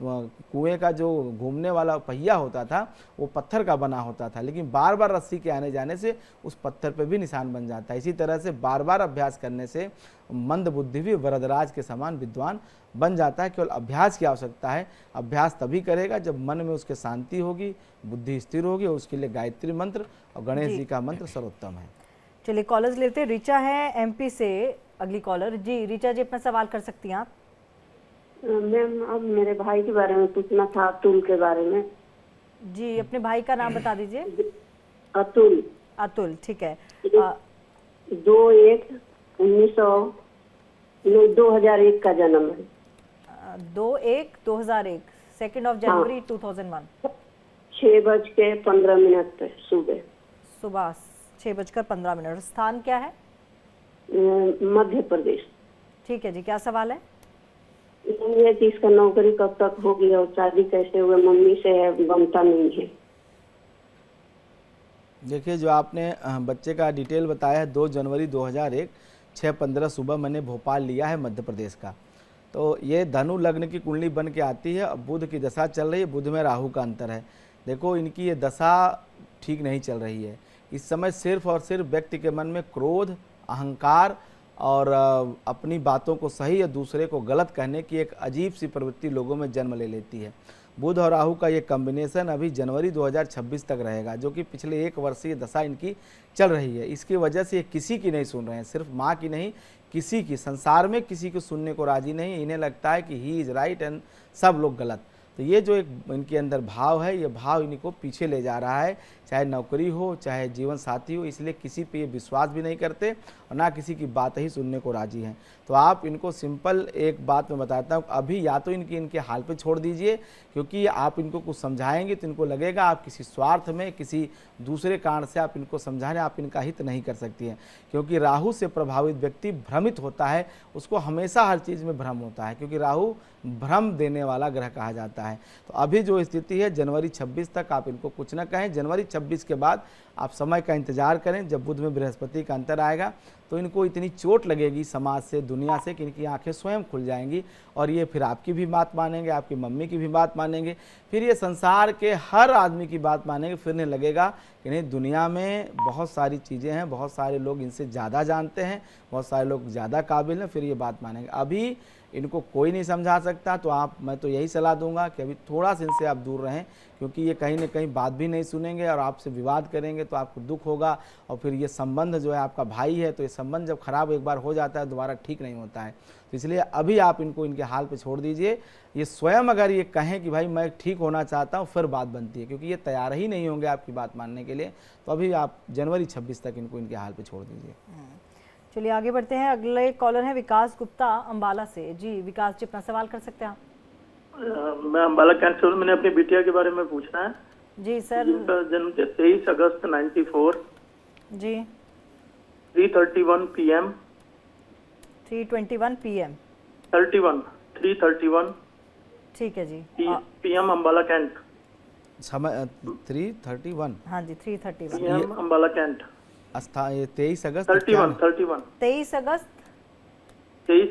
Speaker 2: कुएं का जो घूमने वाला पहिया होता था वो पत्थर का बना होता था, लेकिन बार बार रस्सी के आने जाने से उस पत्थर पे भी निशान बन जाता है। इसी तरह से बार बार अभ्यास करने से मंद बुद्धि भी वरदराज के समान विद्वान बन जाता है। केवल अभ्यास की आवश्यकता है। अभ्यास तभी करेगा जब मन में उसके शांति होगी, बुद्धि स्थिर होगी, और उसके लिए गायत्री मंत्र और गणेश जी का मंत्र सर्वोत्तम है।
Speaker 1: चलिए कॉलर्स लेते हैं। ऋचा है एमपी से अगली कॉलर। जी ऋचा जी, अपना सवाल कर सकती हैं आप।
Speaker 9: मैम, अब मेरे भाई के बारे में पूछना था, अतुल के बारे में।
Speaker 1: जी अपने भाई का नाम बता दीजिए।
Speaker 9: अतुल।
Speaker 1: अतुल, ठीक है।
Speaker 9: 2001 का जन्म है।
Speaker 1: 2/1/2001, 2 जनवरी 2001।
Speaker 9: 6:15 पे सुबह।
Speaker 1: सुबह 6:15। स्थान क्या है?
Speaker 9: मध्य प्रदेश।
Speaker 1: ठीक है जी, क्या सवाल है?
Speaker 9: ये कि इसका नौकरी कब तक होगी और शादी कैसे हुए, मम्मी से है, बनता नहीं है।
Speaker 2: देखिए, जो आपने बच्चे का डिटेल बताया है 2 जनवरी 2001, 6:15 सुबह मैंने भोपाल लिया है मध्य प्रदेश का। तो ये धनु लग्न की कुंडली बन के आती है। अब बुध की दशा चल रही है, बुध में राहु का अंतर है। देखो, इनकी ये दशा ठीक नहीं चल रही है। इस समय सिर्फ और सिर्फ व्यक्ति के मन में क्रोध, अहंकार और अपनी बातों को सही या दूसरे को गलत कहने की एक अजीब सी प्रवृत्ति लोगों में जन्म ले लेती है। बुध और राहु का ये कॉम्बिनेशन अभी जनवरी 2026 तक रहेगा, जो कि पिछले 1 वर्षीय दशा इनकी चल रही है। इसकी वजह से ये किसी की नहीं सुन रहे हैं, सिर्फ माँ की नहीं, किसी की, संसार में किसी को सुनने को राजी नहीं। इन्हें लगता है कि ही इज़ राइट एंड सब लोग गलत। तो ये जो एक इनके अंदर भाव है, ये भाव इनको पीछे ले जा रहा है, चाहे नौकरी हो, चाहे जीवन साथी हो। इसलिए किसी पे ये विश्वास भी नहीं करते और ना किसी की बात ही सुनने को राजी हैं। तो आप इनको सिंपल एक बात मैं बताता हूँ, अभी या तो इनके हाल पे छोड़ दीजिए, क्योंकि आप इनको कुछ समझाएंगे तो इनको लगेगा आप किसी स्वार्थ में, किसी दूसरे कारण से आप इनको समझा रहे हैं, आप इनका हित नहीं कर सकती हैं। क्योंकि राहु से प्रभावित व्यक्ति भ्रमित होता है, उसको हमेशा हर चीज़ में भ्रम होता है, क्योंकि राहु भ्रम देने वाला ग्रह कहा जाता है। तो अभी जो स्थिति है जनवरी 26 तक आप इनको कुछ न कहें। जनवरी 26 के बाद आप समय का इंतजार करें। जब बुध में बृहस्पति का अंतर आएगा तो इनको इतनी चोट लगेगी समाज से, दुनिया से, कि इनकी आंखें स्वयं खुल जाएंगी और ये फिर आपकी भी बात मानेंगे, आपकी मम्मी की भी बात मानेंगे, फिर ये संसार के हर आदमी की बात मानेंगे। फिर नहीं लगेगा कि नहीं, दुनिया में बहुत सारी चीज़ें हैं, बहुत सारे लोग इनसे ज़्यादा जानते हैं, बहुत सारे लोग ज़्यादा काबिल हैं, फिर ये बात मानेंगे। अभी इनको कोई नहीं समझा सकता। तो मैं तो यही सलाह दूंगा कि अभी थोड़ा सा इनसे आप दूर रहें, क्योंकि ये कहीं ना कहीं बात भी नहीं सुनेंगे और आपसे विवाद करेंगे तो आपको दुख होगा। और फिर ये संबंध जो है, आपका भाई है, तो ये संबंध जब खराब एक बार हो जाता है दोबारा ठीक नहीं होता है। तो इसलिए अभी आप इनको इनके हाल पे छोड़ दीजिए। ये स्वयं अगर ये कहें कि भाई मैं ठीक होना चाहता हूँ, फिर बात बनती है, क्योंकि ये तैयार ही नहीं होंगे आपकी बात मानने के लिए। तो अभी आप जनवरी 26 तक इनको इनके हाल पे छोड़ दीजिए।
Speaker 1: चलिए आगे बढ़ते हैं। अगले कॉलर हैं विकास गुप्ता अंबाला से। जी विकास जी, अपना सवाल कर सकते हैं आप।
Speaker 10: मैं अंबाला कैंट से हूँ। मैंने अपनी बिटिया के बारे में पूछना है।
Speaker 1: जी सर।
Speaker 10: जिनका जन्म 23 अगस्त 94।
Speaker 1: जी।
Speaker 10: 3:31 PM।
Speaker 1: 3:21 PM।
Speaker 10: 3:31।
Speaker 1: ठीक है जी।
Speaker 10: PM Ambala cantt.
Speaker 2: समय 3:31।
Speaker 1: हाँ जी, 3:31
Speaker 10: PM अम्बाला कैंट।
Speaker 2: 23 अगस्त
Speaker 10: 31।
Speaker 1: 23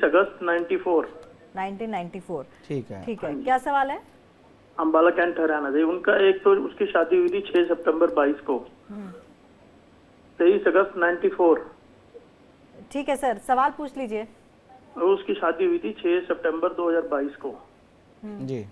Speaker 1: अगस्त
Speaker 10: 94।
Speaker 1: 1994।
Speaker 2: ठीक है,
Speaker 1: ठीक है। क्या सवाल है?
Speaker 10: अम्बाला कैंट हरियाणा से। उनका एक तो उसकी शादी हुई थी 6 सितंबर 22 को। 23 अगस्त 94।
Speaker 1: ठीक है सर, सवाल पूछ लीजिए।
Speaker 10: उसकी शादी हुई थी 6 सितंबर 2022 को।
Speaker 2: जी।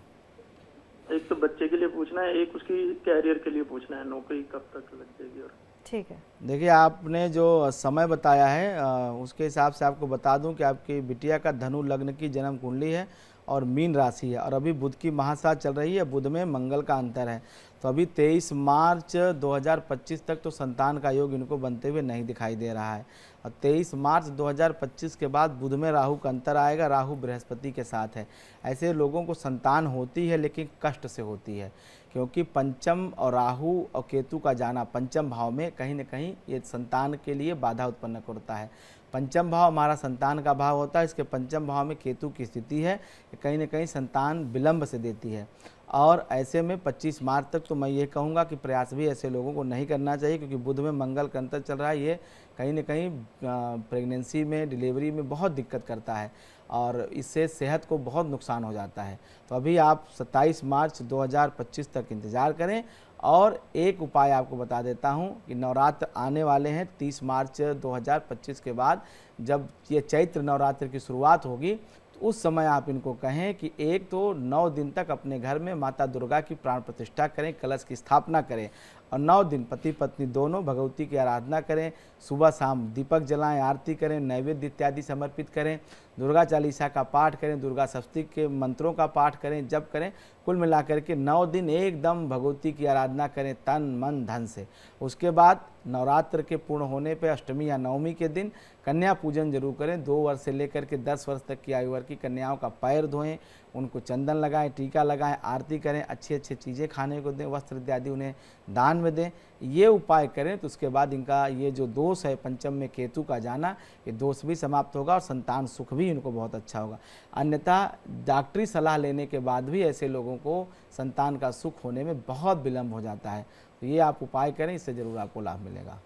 Speaker 10: एक तो बच्चे के लिए पूछना है, एक उसकी कैरियर के लिए पूछना है, नौकरी कब तक लग जाएगी। और
Speaker 1: ठीक है।
Speaker 2: देखिए, आपने जो समय बताया है उसके हिसाब से आपको बता दूं कि आपकी बिटिया का धनु लग्न की जन्म कुंडली है और मीन राशि है, और अभी बुध की महासाथ चल रही है, बुध में मंगल का अंतर है। तो अभी 23 मार्च 2025 तक तो संतान का योग इनको बनते हुए नहीं दिखाई दे रहा है। और 23 मार्च 2025 के बाद बुध में राहु का अंतर आएगा, राहु बृहस्पति के साथ है। ऐसे लोगों को संतान होती है, लेकिन कष्ट से होती है, क्योंकि पंचम और राहु और केतु का जाना पंचम भाव में कहीं न कहीं ये संतान के लिए बाधा उत्पन्न करता है। पंचम भाव हमारा संतान का भाव होता है, इसके पंचम भाव में केतु की स्थिति है, कहीं न कहीं संतान विलंब से देती है। और ऐसे में 25 मार्च तक तो मैं ये कहूँगा कि प्रयास भी ऐसे लोगों को नहीं करना चाहिए, क्योंकि बुध में मंगल का अंतर चल रहा है। ये कहीं न कहीं प्रेगनेंसी में, डिलीवरी में बहुत दिक्कत करता है और इससे सेहत को बहुत नुकसान हो जाता है। तो अभी आप 27 मार्च 2025 तक इंतज़ार करें और एक उपाय आपको बता देता हूं कि नवरात्र आने वाले हैं 30 मार्च 2025 के बाद, जब ये चैत्र नवरात्र की शुरुआत होगी, तो उस समय आप इनको कहें कि एक तो 9 दिन तक अपने घर में माता दुर्गा की प्राण प्रतिष्ठा करें, कलश की स्थापना करें और 9 दिन पति पत्नी दोनों भगवती की आराधना करें, सुबह शाम दीपक जलाएं, आरती करें, नैवेद्य इत्यादि समर्पित करें, दुर्गा चालीसा का पाठ करें, दुर्गा सप्तशती के मंत्रों का पाठ करें, जप करें। कुल मिलाकर के 9 दिन एकदम भगवती की आराधना करें तन मन धन से। उसके बाद नवरात्र के पूर्ण होने पर अष्टमी या नवमी के दिन कन्या पूजन जरूर करें। 2 वर्ष से लेकर के 10 वर्ष तक की आयु वर्ग की कन्याओं का पैर धोएं, उनको चंदन लगाएं, टीका लगाएं, आरती करें, अच्छी अच्छी चीज़ें खाने को दें, वस्त्र इत्यादि उन्हें दान में दें। ये उपाय करें तो उसके बाद इनका ये जो दोष है पंचम में केतु का जाना, ये दोष भी समाप्त होगा और संतान सुख भी इनको बहुत अच्छा होगा। अन्यथा डॉक्टरी सलाह लेने के बाद भी ऐसे लोगों को संतान का सुख होने में बहुत विलम्ब हो जाता है। तो ये आप उपाय करें, इससे ज़रूर आपको लाभ मिलेगा।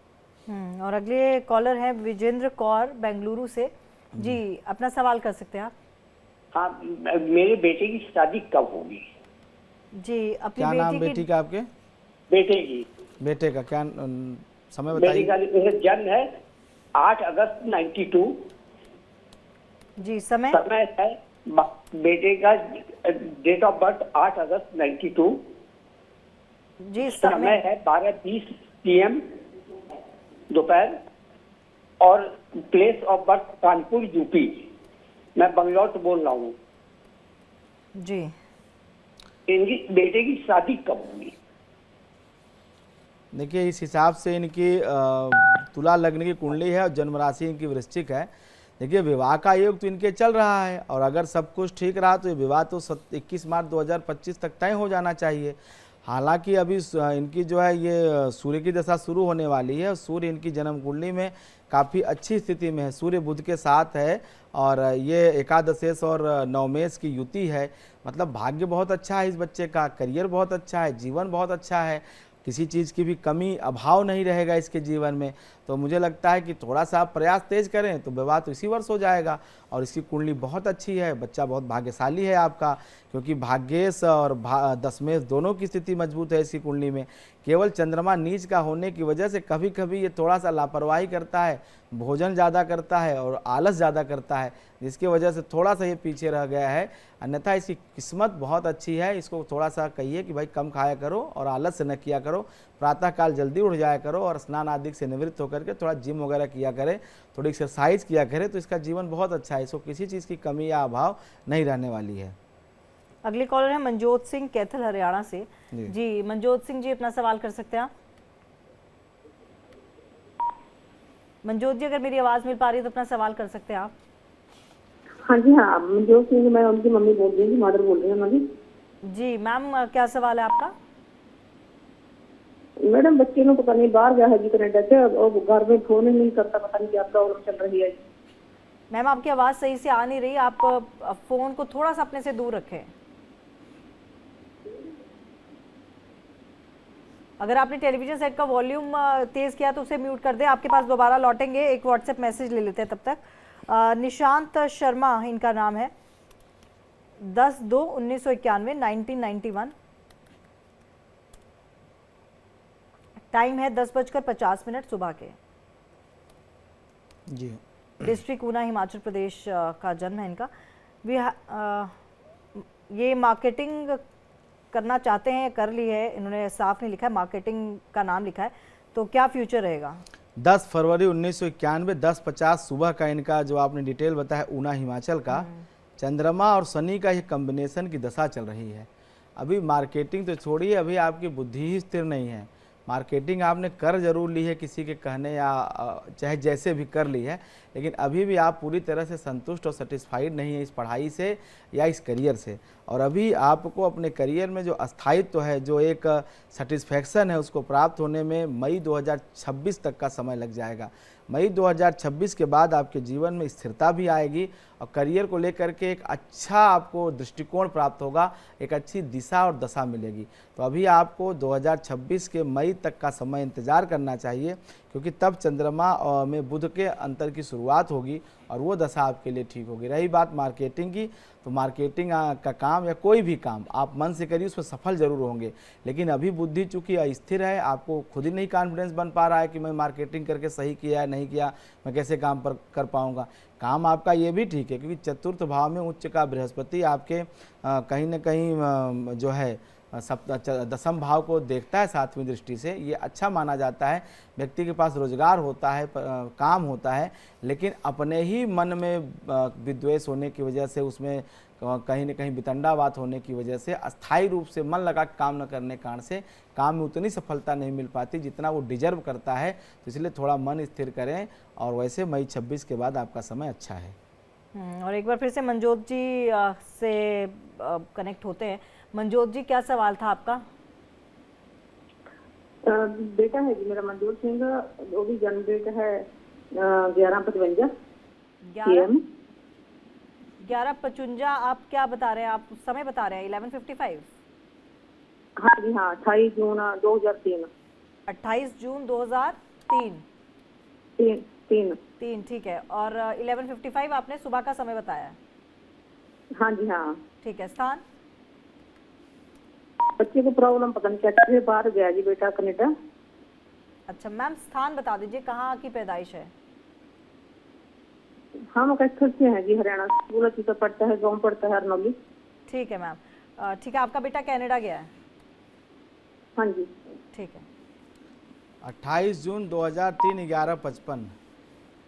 Speaker 1: और अगले कॉलर है विजेंद्र कौर बेंगलुरु से। जी, अपना सवाल कर सकते हैं आप।
Speaker 11: हाँ, मेरे बेटे की शादी कब होगी?
Speaker 1: जी, अपनी
Speaker 2: क्या नाम बेटी का आपके?
Speaker 11: बेटे की।
Speaker 2: बेटे का क्या समय बताइए?
Speaker 11: मेरा जन्म है 8 अगस्त 92।
Speaker 1: जी, समय
Speaker 11: है बेटे का डेट ऑफ बर्थ 8 अगस्त 92।
Speaker 1: जी,
Speaker 11: समय है 12:20 PM दोपहर और place of birth Kanpur UP. मैं बंगलौर से बोल रहा हूँ।
Speaker 1: जी,
Speaker 11: इनकी बेटे की शादी कब होगी?
Speaker 2: देखिए, इस हिसाब से इनकी तुला लग्न की कुंडली है और जन्म राशि इनकी वृश्चिक है। देखिए, विवाह का योग तो इनके चल रहा है और अगर सब कुछ ठीक रहा तो ये विवाह तो 21 मार्च 2025 तक तय हो जाना चाहिए। हालांकि अभी इनकी जो है ये सूर्य की दशा शुरू होने वाली है। सूर्य इनकी जन्म कुंडली में काफ़ी अच्छी स्थिति में है, सूर्य बुध के साथ है और ये एकादशेश और नवमेश की युति है। मतलब भाग्य बहुत अच्छा है इस बच्चे का, करियर बहुत अच्छा है, जीवन बहुत अच्छा है, किसी चीज़ की भी कमी अभाव नहीं रहेगा इसके जीवन में। तो मुझे लगता है कि थोड़ा सा आप प्रयास तेज करें तो विवाह तो इसी वर्ष हो जाएगा। और इसकी कुंडली बहुत अच्छी है, बच्चा बहुत भाग्यशाली है आपका, क्योंकि भाग्येश और दशमेश दोनों की स्थिति मजबूत है इसकी कुंडली में। केवल चंद्रमा नीच का होने की वजह से कभी कभी ये थोड़ा सा लापरवाही करता है, भोजन ज़्यादा करता है और आलस ज़्यादा करता है, जिसकी वजह से थोड़ा सा ये पीछे रह गया है। अन्यथा इसकी किस्मत बहुत अच्छी है। इसको थोड़ा सा कहिए कि भाई कम खाया करो और आलस से न किया करो, प्रातःकाल जल्दी उठ जाया करो और स्नान आदि से निवृत्त होकर के थोड़ा जिम वगैरह किया करे, थोड़ी एक्सरसाइज किया करे, तो इसका जीवन बहुत अच्छा है। इसको किसी चीज़ की कमी या अभाव नहीं रहने वाली है।
Speaker 1: अगले कॉलर है मनजोत सिंह कैथल हरियाणा से। जी, मनजोत सिंह जी, अपना सवाल कर सकते हैं आप। मनजोत जी, अगर मेरी आवाज़ मिल पा रही है तो अपना सवाल कर सकते हैं आप।
Speaker 9: हाँ जी, हाँ, मनजोत सिंह, मैं उनकी मम्मी बोल रही हूँ, मदर बोल रही हूँ उनकी।
Speaker 1: जी मैम, क्या सवाल है आपका?
Speaker 9: मैडम, बच्चे ने पता नहीं बाहर गया है जी कनाडा से और घर में फोन ही नहीं करता, पता नहीं क्या प्रॉब्लम चल रही है।
Speaker 1: मैम, आपकी आवाज़ सही से आ नहीं रही, आप फ़ोन को थोड़ा सा अपने से दूर रखें। अगर आपने टेलीविज़न सेट का वॉल्यूम तेज़ किया तो उसे म्यूट कर दें। आपके पास दोबारा लौटेंगे, एक व्हाट्सएप मैसेज ले लेते हैं तब तक। निशांत शर्मा इनका नाम है, 10/2/1991, 1991। टाइम है 10:50 सुबह के।
Speaker 2: जी,
Speaker 1: डिस्ट्रिक्ट ऊना, हिमाचल प्रदेश का जन्म है इनका। ये मार्केटिंग करना चाहते हैं, कर ली है इन्होंने, साफ नहीं लिखा है, मार्केटिंग का नाम लिखा है। तो क्या फ्यूचर रहेगा?
Speaker 2: 10 फरवरी 1991, 10:50 सुबह का इनका जो आपने डिटेल बताया ऊना हिमाचल का, चंद्रमा और शनि का ये कॉम्बिनेशन की दशा चल रही है। अभी मार्केटिंग तो छोड़िए, अभी आपकी बुद्धि ही स्थिर नहीं है। मार्केटिंग आपने कर जरूर ली है किसी के कहने या चाहे जैसे भी कर ली है, लेकिन अभी भी आप पूरी तरह से संतुष्ट और सेटिस्फाइड नहीं है इस पढ़ाई से या इस करियर से। और अभी आपको अपने करियर में जो स्थायित्व है, जो एक सेटिस्फैक्शन है, उसको प्राप्त होने में मई 2026 तक का समय लग जाएगा। मई 2026 के बाद आपके जीवन में स्थिरता भी आएगी और करियर को लेकर के एक अच्छा आपको दृष्टिकोण प्राप्त होगा, एक अच्छी दिशा और दशा मिलेगी। तो अभी आपको 2026 के मई तक का समय इंतज़ार करना चाहिए, क्योंकि तब चंद्रमा में बुध के अंतर की शुरुआत होगी और वो दशा आपके लिए ठीक होगी। रही बात मार्केटिंग की, तो मार्केटिंग का काम या कोई भी काम आप मन से करिए, उसमें सफल जरूर होंगे। लेकिन अभी बुद्धि चूंकि अस्थिर है, आपको खुद ही नहीं कॉन्फिडेंस बन पा रहा है कि मैं मार्केटिंग करके सही किया है नहीं किया, मैं कैसे काम पर कर पाऊंगा। काम आपका ये भी ठीक है क्योंकि चतुर्थ भाव में उच्च का बृहस्पति आपके कहीं ना कहीं जो है दसम भाव को देखता है 7वीं दृष्टि से, ये अच्छा माना जाता है। व्यक्ति के पास रोजगार होता है, काम होता है, लेकिन अपने ही मन में विद्वेष होने की वजह से, उसमें कहीं न कहीं वितंडावाद होने की वजह से अस्थायी रूप से मन लगा काम न करने कारण से काम में उतनी सफलता नहीं मिल पाती जितना वो डिजर्व करता है। तो इसलिए थोड़ा मन स्थिर करें। और वैसे मई 26 के बाद आपका समय अच्छा है।
Speaker 1: और एक बार फिर से मनजोत जी से कनेक्ट होते हैं। मनजोत जी, क्या सवाल था आपका?
Speaker 9: बेटा है जी मेरा मनजोत सिंह, वो भी जन्म डेट है 11:55 PM।
Speaker 1: 11:55 आप क्या बता रहे हैं? आप समय बता रहे हैं 11:55?
Speaker 9: हाँ जी हाँ, 28 जून 2003।
Speaker 1: 28 जून 2003। तीन, ठीक है। और 11:55 आपने सुबह का समय बताया?
Speaker 9: हाँ जी हाँ।
Speaker 1: ठीक है। स्थान?
Speaker 9: बच्चे को प्रॉब्लम पता नहीं क्या, बाहर गया जी बेटा कनाडा।
Speaker 1: अच्छा मैम, स्थान बता दीजिए, कहाँ की पैदाइश है?
Speaker 9: हम कैथल से हैं जी, हरियाणा। स्कूल अच्छी तो पढ़ता है, गाँव पढ़ता है हरनौली।
Speaker 1: ठीक है मैम, ठीक है। आपका बेटा कनाडा गया है?
Speaker 9: हाँ जी।
Speaker 1: ठीक है।
Speaker 2: 28 जून 2003 11:55।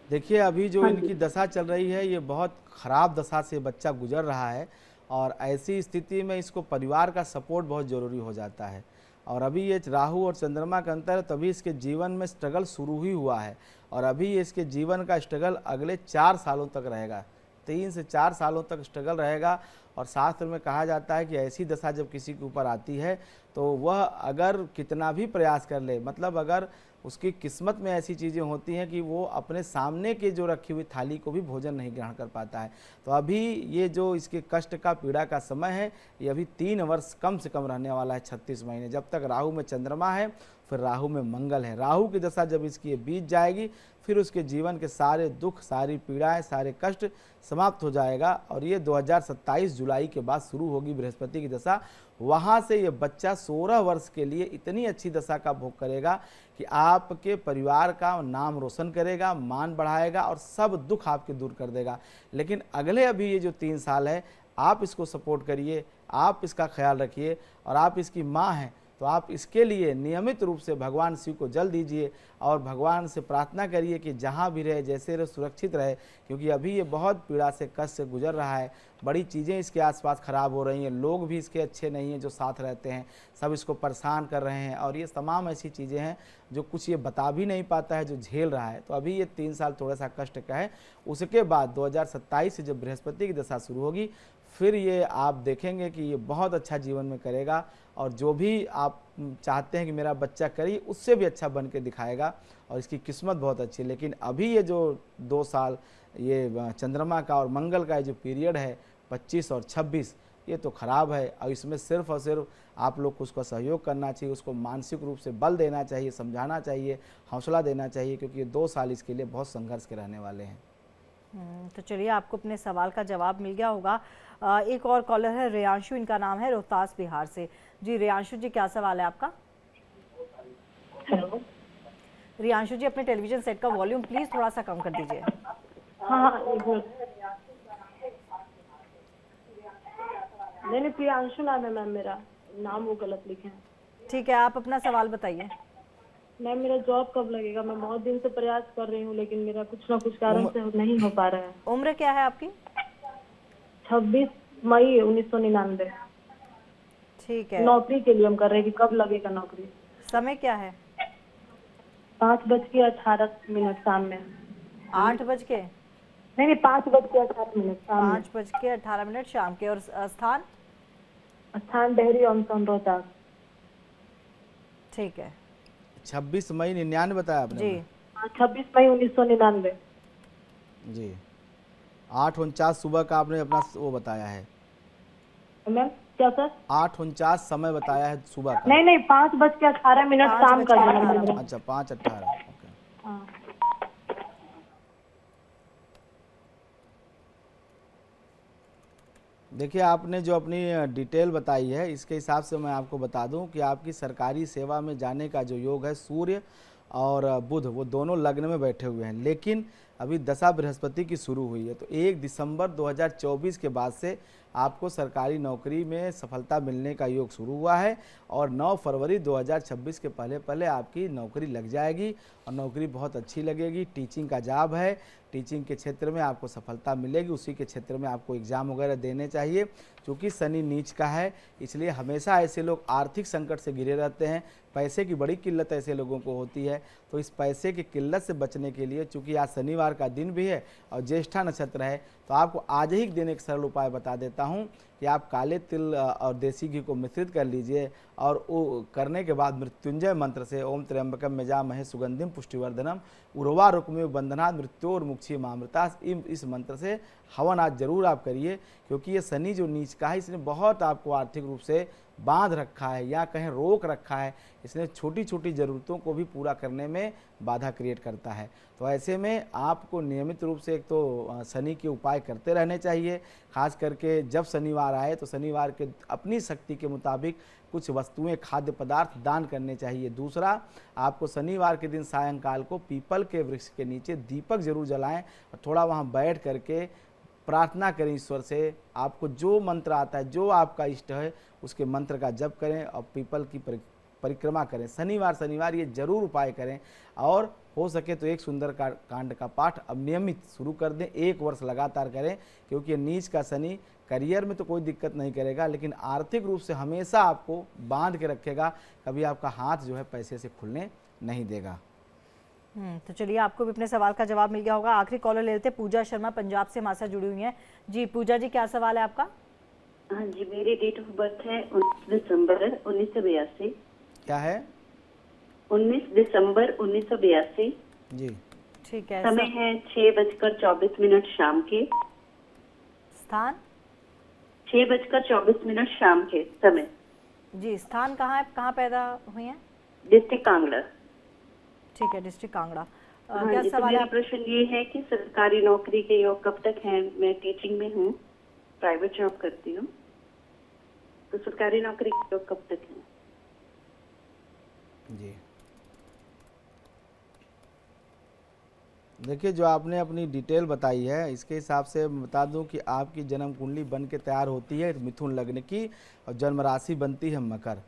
Speaker 2: देखिए अभी जो इनकी दशा चल रही है, ये बहुत ख़राब दशा से बच्चा गुजर रहा है और ऐसी स्थिति में इसको परिवार का सपोर्ट बहुत ज़रूरी हो जाता है। और अभी ये राहु और चंद्रमा का अंतर है, तभी इसके जीवन में स्ट्रगल शुरू ही हुआ है और अभी इसके जीवन का स्ट्रगल अगले 4 सालों तक रहेगा। 3 से 4 सालों तक स्ट्रगल रहेगा। और शास्त्र में कहा जाता है कि ऐसी दशा जब किसी के ऊपर आती है तो वह अगर कितना भी प्रयास कर ले, मतलब अगर उसकी किस्मत में ऐसी चीज़ें होती हैं कि वो अपने सामने के जो रखी हुई थाली को भी भोजन नहीं ग्रहण कर पाता है। तो अभी ये जो इसके कष्ट का, पीड़ा का समय है, ये अभी 3 वर्ष कम से कम रहने वाला है, 36 महीने। जब तक राहु में चंद्रमा है, फिर राहु में मंगल है। राहु की दशा जब इसकी ये बीत जाएगी, फिर उसके जीवन के सारे दुख, सारी पीड़ाएं, सारे कष्ट समाप्त हो जाएगा। और ये 2027 जुलाई के बाद शुरू होगी बृहस्पति की दशा। वहाँ से ये बच्चा 16 वर्ष के लिए इतनी अच्छी दशा का भोग करेगा कि आपके परिवार का नाम रोशन करेगा, मान बढ़ाएगा और सब दुख आपके दूर कर देगा। लेकिन अगले अभी ये जो 3 साल है, आप इसको सपोर्ट करिए, आप इसका ख्याल रखिए। और आप इसकी माँ हैं तो आप इसके लिए नियमित रूप से भगवान शिव को जल दीजिए और भगवान से प्रार्थना करिए कि जहाँ भी रहे, जैसे रहे, सुरक्षित रहे। क्योंकि अभी ये बहुत पीड़ा से, कष्ट से गुजर रहा है। बड़ी चीज़ें इसके आसपास ख़राब हो रही हैं, लोग भी इसके अच्छे नहीं हैं जो साथ रहते हैं, सब इसको परेशान कर रहे हैं। और ये तमाम ऐसी चीज़ें हैं जो कुछ ये बता भी नहीं पाता है, जो झेल रहा है। तो अभी ये 3 साल थोड़ा सा कष्ट का है। उसके बाद 2027 से जब बृहस्पति की दशा शुरू होगी, फिर ये आप देखेंगे कि ये बहुत अच्छा जीवन में करेगा और जो भी आप चाहते हैं कि मेरा बच्चा करे, उससे भी अच्छा बन के दिखाएगा और इसकी किस्मत बहुत अच्छी है। लेकिन अभी ये जो 2 साल ये चंद्रमा का और मंगल का जो पीरियड है 25 और 26, ये तो ख़राब है। और इसमें सिर्फ और सिर्फ आप लोग को उसका सहयोग करना चाहिए, उसको मानसिक रूप से बल देना चाहिए, समझाना चाहिए, हौसला देना चाहिए, क्योंकि ये 2 साल इसके लिए बहुत संघर्ष के रहने वाले हैं।
Speaker 1: तो चलिए, आपको अपने सवाल का जवाब मिल गया होगा। एक और कॉलर है, रियांशु इनका नाम है, रोहतास बिहार से। जी रियांशु जी, क्या सवाल है आपका?
Speaker 12: हेलो
Speaker 1: रियांशु जी, अपने टेलीविजन सेट का वॉल्यूम प्लीज थोड़ा सा कम कर दीजिए।
Speaker 12: हाँ, नहीं प्रियांशु नाम है मैम, मेरा नाम वो गलत लिखे हैं।
Speaker 1: ठीक है, आप अपना सवाल बताइए।
Speaker 12: मैम मेरा जॉब कब लगेगा? मैं बहुत दिन से प्रयास कर रही हूँ लेकिन मेरा कुछ ना कुछ कारण से नहीं हो पा रहा है।
Speaker 1: उम्र क्या है आपकी?
Speaker 12: 26 मई 1999।
Speaker 1: ठीक है।
Speaker 12: नौकरी के लिए हम कर रहे हैं कि कब लगेगा नौकरी।
Speaker 1: समय क्या है?
Speaker 12: 5:18 शाम में।
Speaker 1: 8 बज के?
Speaker 12: नहीं 5:18 शाम में।
Speaker 1: 5:18 शाम के। और स्थान?
Speaker 12: स्थान डेहरी ऑनसन रोहतास।
Speaker 1: ठीक है।
Speaker 2: 26 मई 99 बताया आपने?
Speaker 1: जी
Speaker 12: 26 मई 1999
Speaker 2: जी। 8:49 सुबह का आपने अपना वो बताया है
Speaker 12: मैम। क्या सर?
Speaker 2: 8:49 समय बताया है सुबह का?
Speaker 12: नहीं 5:18 शाम का।
Speaker 2: अच्छा 5:18। देखिए, आपने जो अपनी डिटेल बताई है, इसके हिसाब से मैं आपको बता दूं कि आपकी सरकारी सेवा में जाने का जो योग है, सूर्य और बुध वो दोनों लग्न में बैठे हुए हैं, लेकिन अभी दशा बृहस्पति की शुरू हुई है। तो 1 दिसंबर 2024 के बाद से आपको सरकारी नौकरी में सफलता मिलने का योग शुरू हुआ है और 9 फरवरी 2026 के पहले पहले आपकी नौकरी लग जाएगी और नौकरी बहुत अच्छी लगेगी। टीचिंग का जॉब है, टीचिंग के क्षेत्र में आपको सफलता मिलेगी, उसी के क्षेत्र में आपको एग्ज़ाम वगैरह देने चाहिए। क्योंकि शनि नीच का है, इसलिए हमेशा ऐसे लोग आर्थिक संकट से घिरे रहते हैं, पैसे की बड़ी किल्लत ऐसे लोगों को होती है। तो इस पैसे की किल्लत से बचने के लिए, चूँकि आज शनिवार का दिन भी है और ज्येष्ठा नक्षत्र है, तो आपको आज ही दिन एक सरल उपाय बता देता हूँ कि आप काले तिल और देसी घी को मिश्रित कर लीजिए और वो करने के बाद मृत्युंजय मंत्र से ओम त्र्यंबकम यजामहे सुगंधिम पुष्टिवर्धनम उर्वा रुक्मिव बंधनात् मृत्योर्मुक्षी मामृता, इस मंत्र से हवन आज जरूर आप करिए। क्योंकि ये शनि जो नीच का है, इसने बहुत आपको आर्थिक रूप से बांध रखा है या कहीं रोक रखा है, इसने छोटी छोटी ज़रूरतों को भी पूरा करने में बाधा क्रिएट करता है। तो ऐसे में आपको नियमित रूप से एक तो शनि के उपाय करते रहने चाहिए, खास करके जब शनिवार आए तो शनिवार के अपनी शक्ति के मुताबिक कुछ वस्तुएं, खाद्य पदार्थ दान करने चाहिए। दूसरा, आपको शनिवार के दिन सायंकाल को पीपल के वृक्ष के नीचे दीपक जरूर जलाएं और थोड़ा वहां बैठ करके प्रार्थना करें ईश्वर से। आपको जो मंत्र आता है, जो आपका इष्ट है, उसके मंत्र का जप करें और पीपल की परिक्रमा करें। शनिवार ये जरूर उपाय करें और हो सके तो एक सुंदर कांड का पाठ अब नियमित शुरू कर दें, 1 वर्ष लगातार करें। क्योंकि नीच का शनि करियर में तो कोई दिक्कत नहीं करेगा, लेकिन आर्थिक रूप से हमेशा आपको बांध के रखेगा, कभी आपका हाथ जो है पैसे से खुलने नहीं देगा।
Speaker 1: तो चलिए, आपको भी अपने सवाल का जवाब मिल गया होगा। आखिरी कॉलर ले लेते, पूजा शर्मा पंजाब से हमारे साथ जुड़ी हुई हैं। जी पूजा जी, क्या सवाल है आपका?
Speaker 13: हाँ जी, मेरी डेट ऑफ बर्थ है 19 दिसंबर 1982।
Speaker 2: क्या है?
Speaker 13: 19 दिसंबर 1982
Speaker 2: जी।
Speaker 1: ठीक है।
Speaker 13: समय है 6:24 शाम के।
Speaker 1: स्थान?
Speaker 13: 6:24 शाम के समय।
Speaker 1: जी। स्थान कहाँ है, कहाँ पैदा हुई हैं?
Speaker 13: डिस्ट्रिक्ट कांगड़ा।
Speaker 1: ठीक है, डिस्ट्रिक्ट कांगड़ा।
Speaker 13: हाँ
Speaker 1: क्या
Speaker 13: जी, तो
Speaker 1: सवाल
Speaker 13: मेरा
Speaker 1: है?
Speaker 13: प्रश्न ये है कि सरकारी नौकरी के योग कब तक हैं? मैं टीचिंग में हूँ, प्राइवेट जॉब करती हूँ, तो सरकारी नौकरी के योग कब तक हैं?
Speaker 2: जी, देखिए, जो आपने अपनी डिटेल बताई है, इसके हिसाब से मैं बता दूं कि आपकी जन्म कुंडली बन के तैयार होती है मिथुन लग्न की और जन्म राशि बनती है मकर।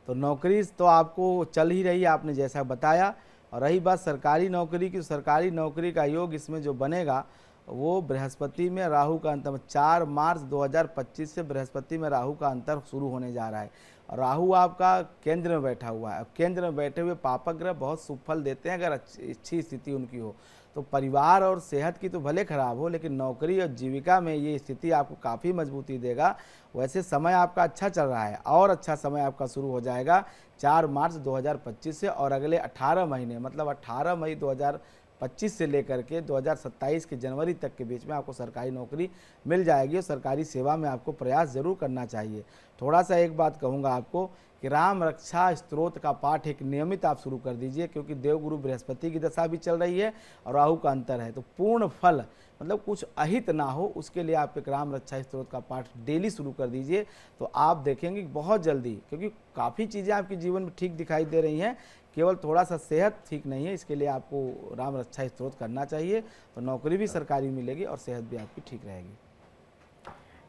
Speaker 2: तो नौकरी तो आपको चल ही रही है, आपने जैसा बताया। और रही बात सरकारी नौकरी की, सरकारी नौकरी का योग इसमें जो बनेगा वो बृहस्पति में राहु का अंतर, 4 मार्च 2025 से बृहस्पति में राहु का अंतर शुरू होने जा रहा है। और राहु आपका केंद्र में बैठा हुआ है। अब केंद्र में बैठे हुए पापक ग्रह बहुत शुभ फल देते हैं अगर अच्छी स्थिति उनकी हो। तो परिवार और सेहत की तो भले खराब हो, लेकिन नौकरी और जीविका में ये स्थिति आपको काफ़ी मजबूती देगा। वैसे समय आपका अच्छा चल रहा है और अच्छा समय आपका शुरू हो जाएगा 4 मार्च 2025 से, और अगले 18 महीने मतलब 18 मई 2025 से लेकर के 2027 के जनवरी तक के बीच में आपको सरकारी नौकरी मिल जाएगी। और सरकारी सेवा में आपको प्रयास ज़रूर करना चाहिए। थोड़ा सा एक बात कहूँगा आपको कि राम रक्षा स्तोत्र का पाठ एक नियमित आप शुरू कर दीजिए, क्योंकि देवगुरु बृहस्पति की दशा भी चल रही है और राहु का अंतर है। तो पूर्ण फल मतलब कुछ अहित ना हो, उसके लिए आप एक राम रक्षा स्तोत्र का पाठ डेली शुरू कर दीजिए। तो आप देखेंगे कि बहुत जल्दी, क्योंकि काफ़ी चीज़ें आपके जीवन में ठीक दिखाई दे रही हैं, केवल थोड़ा सा सेहत ठीक नहीं है, इसके लिए आपको राम रक्षा स्तोत्र करना चाहिए। तो नौकरी भी सरकारी मिलेगी और सेहत भी आपकी ठीक रहेगी।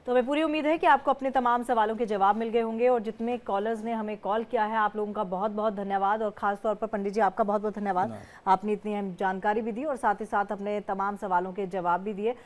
Speaker 1: तो हमें पूरी उम्मीद है कि आपको अपने तमाम सवालों के जवाब मिल गए होंगे। और जितने कॉलर्स ने हमें कॉल किया है, आप लोगों का बहुत बहुत धन्यवाद। और खास तौर पर पंडित जी, आपका बहुत बहुत धन्यवाद। आपने इतनी अहम जानकारी भी दी और साथ ही साथ अपने तमाम सवालों के जवाब भी दिए।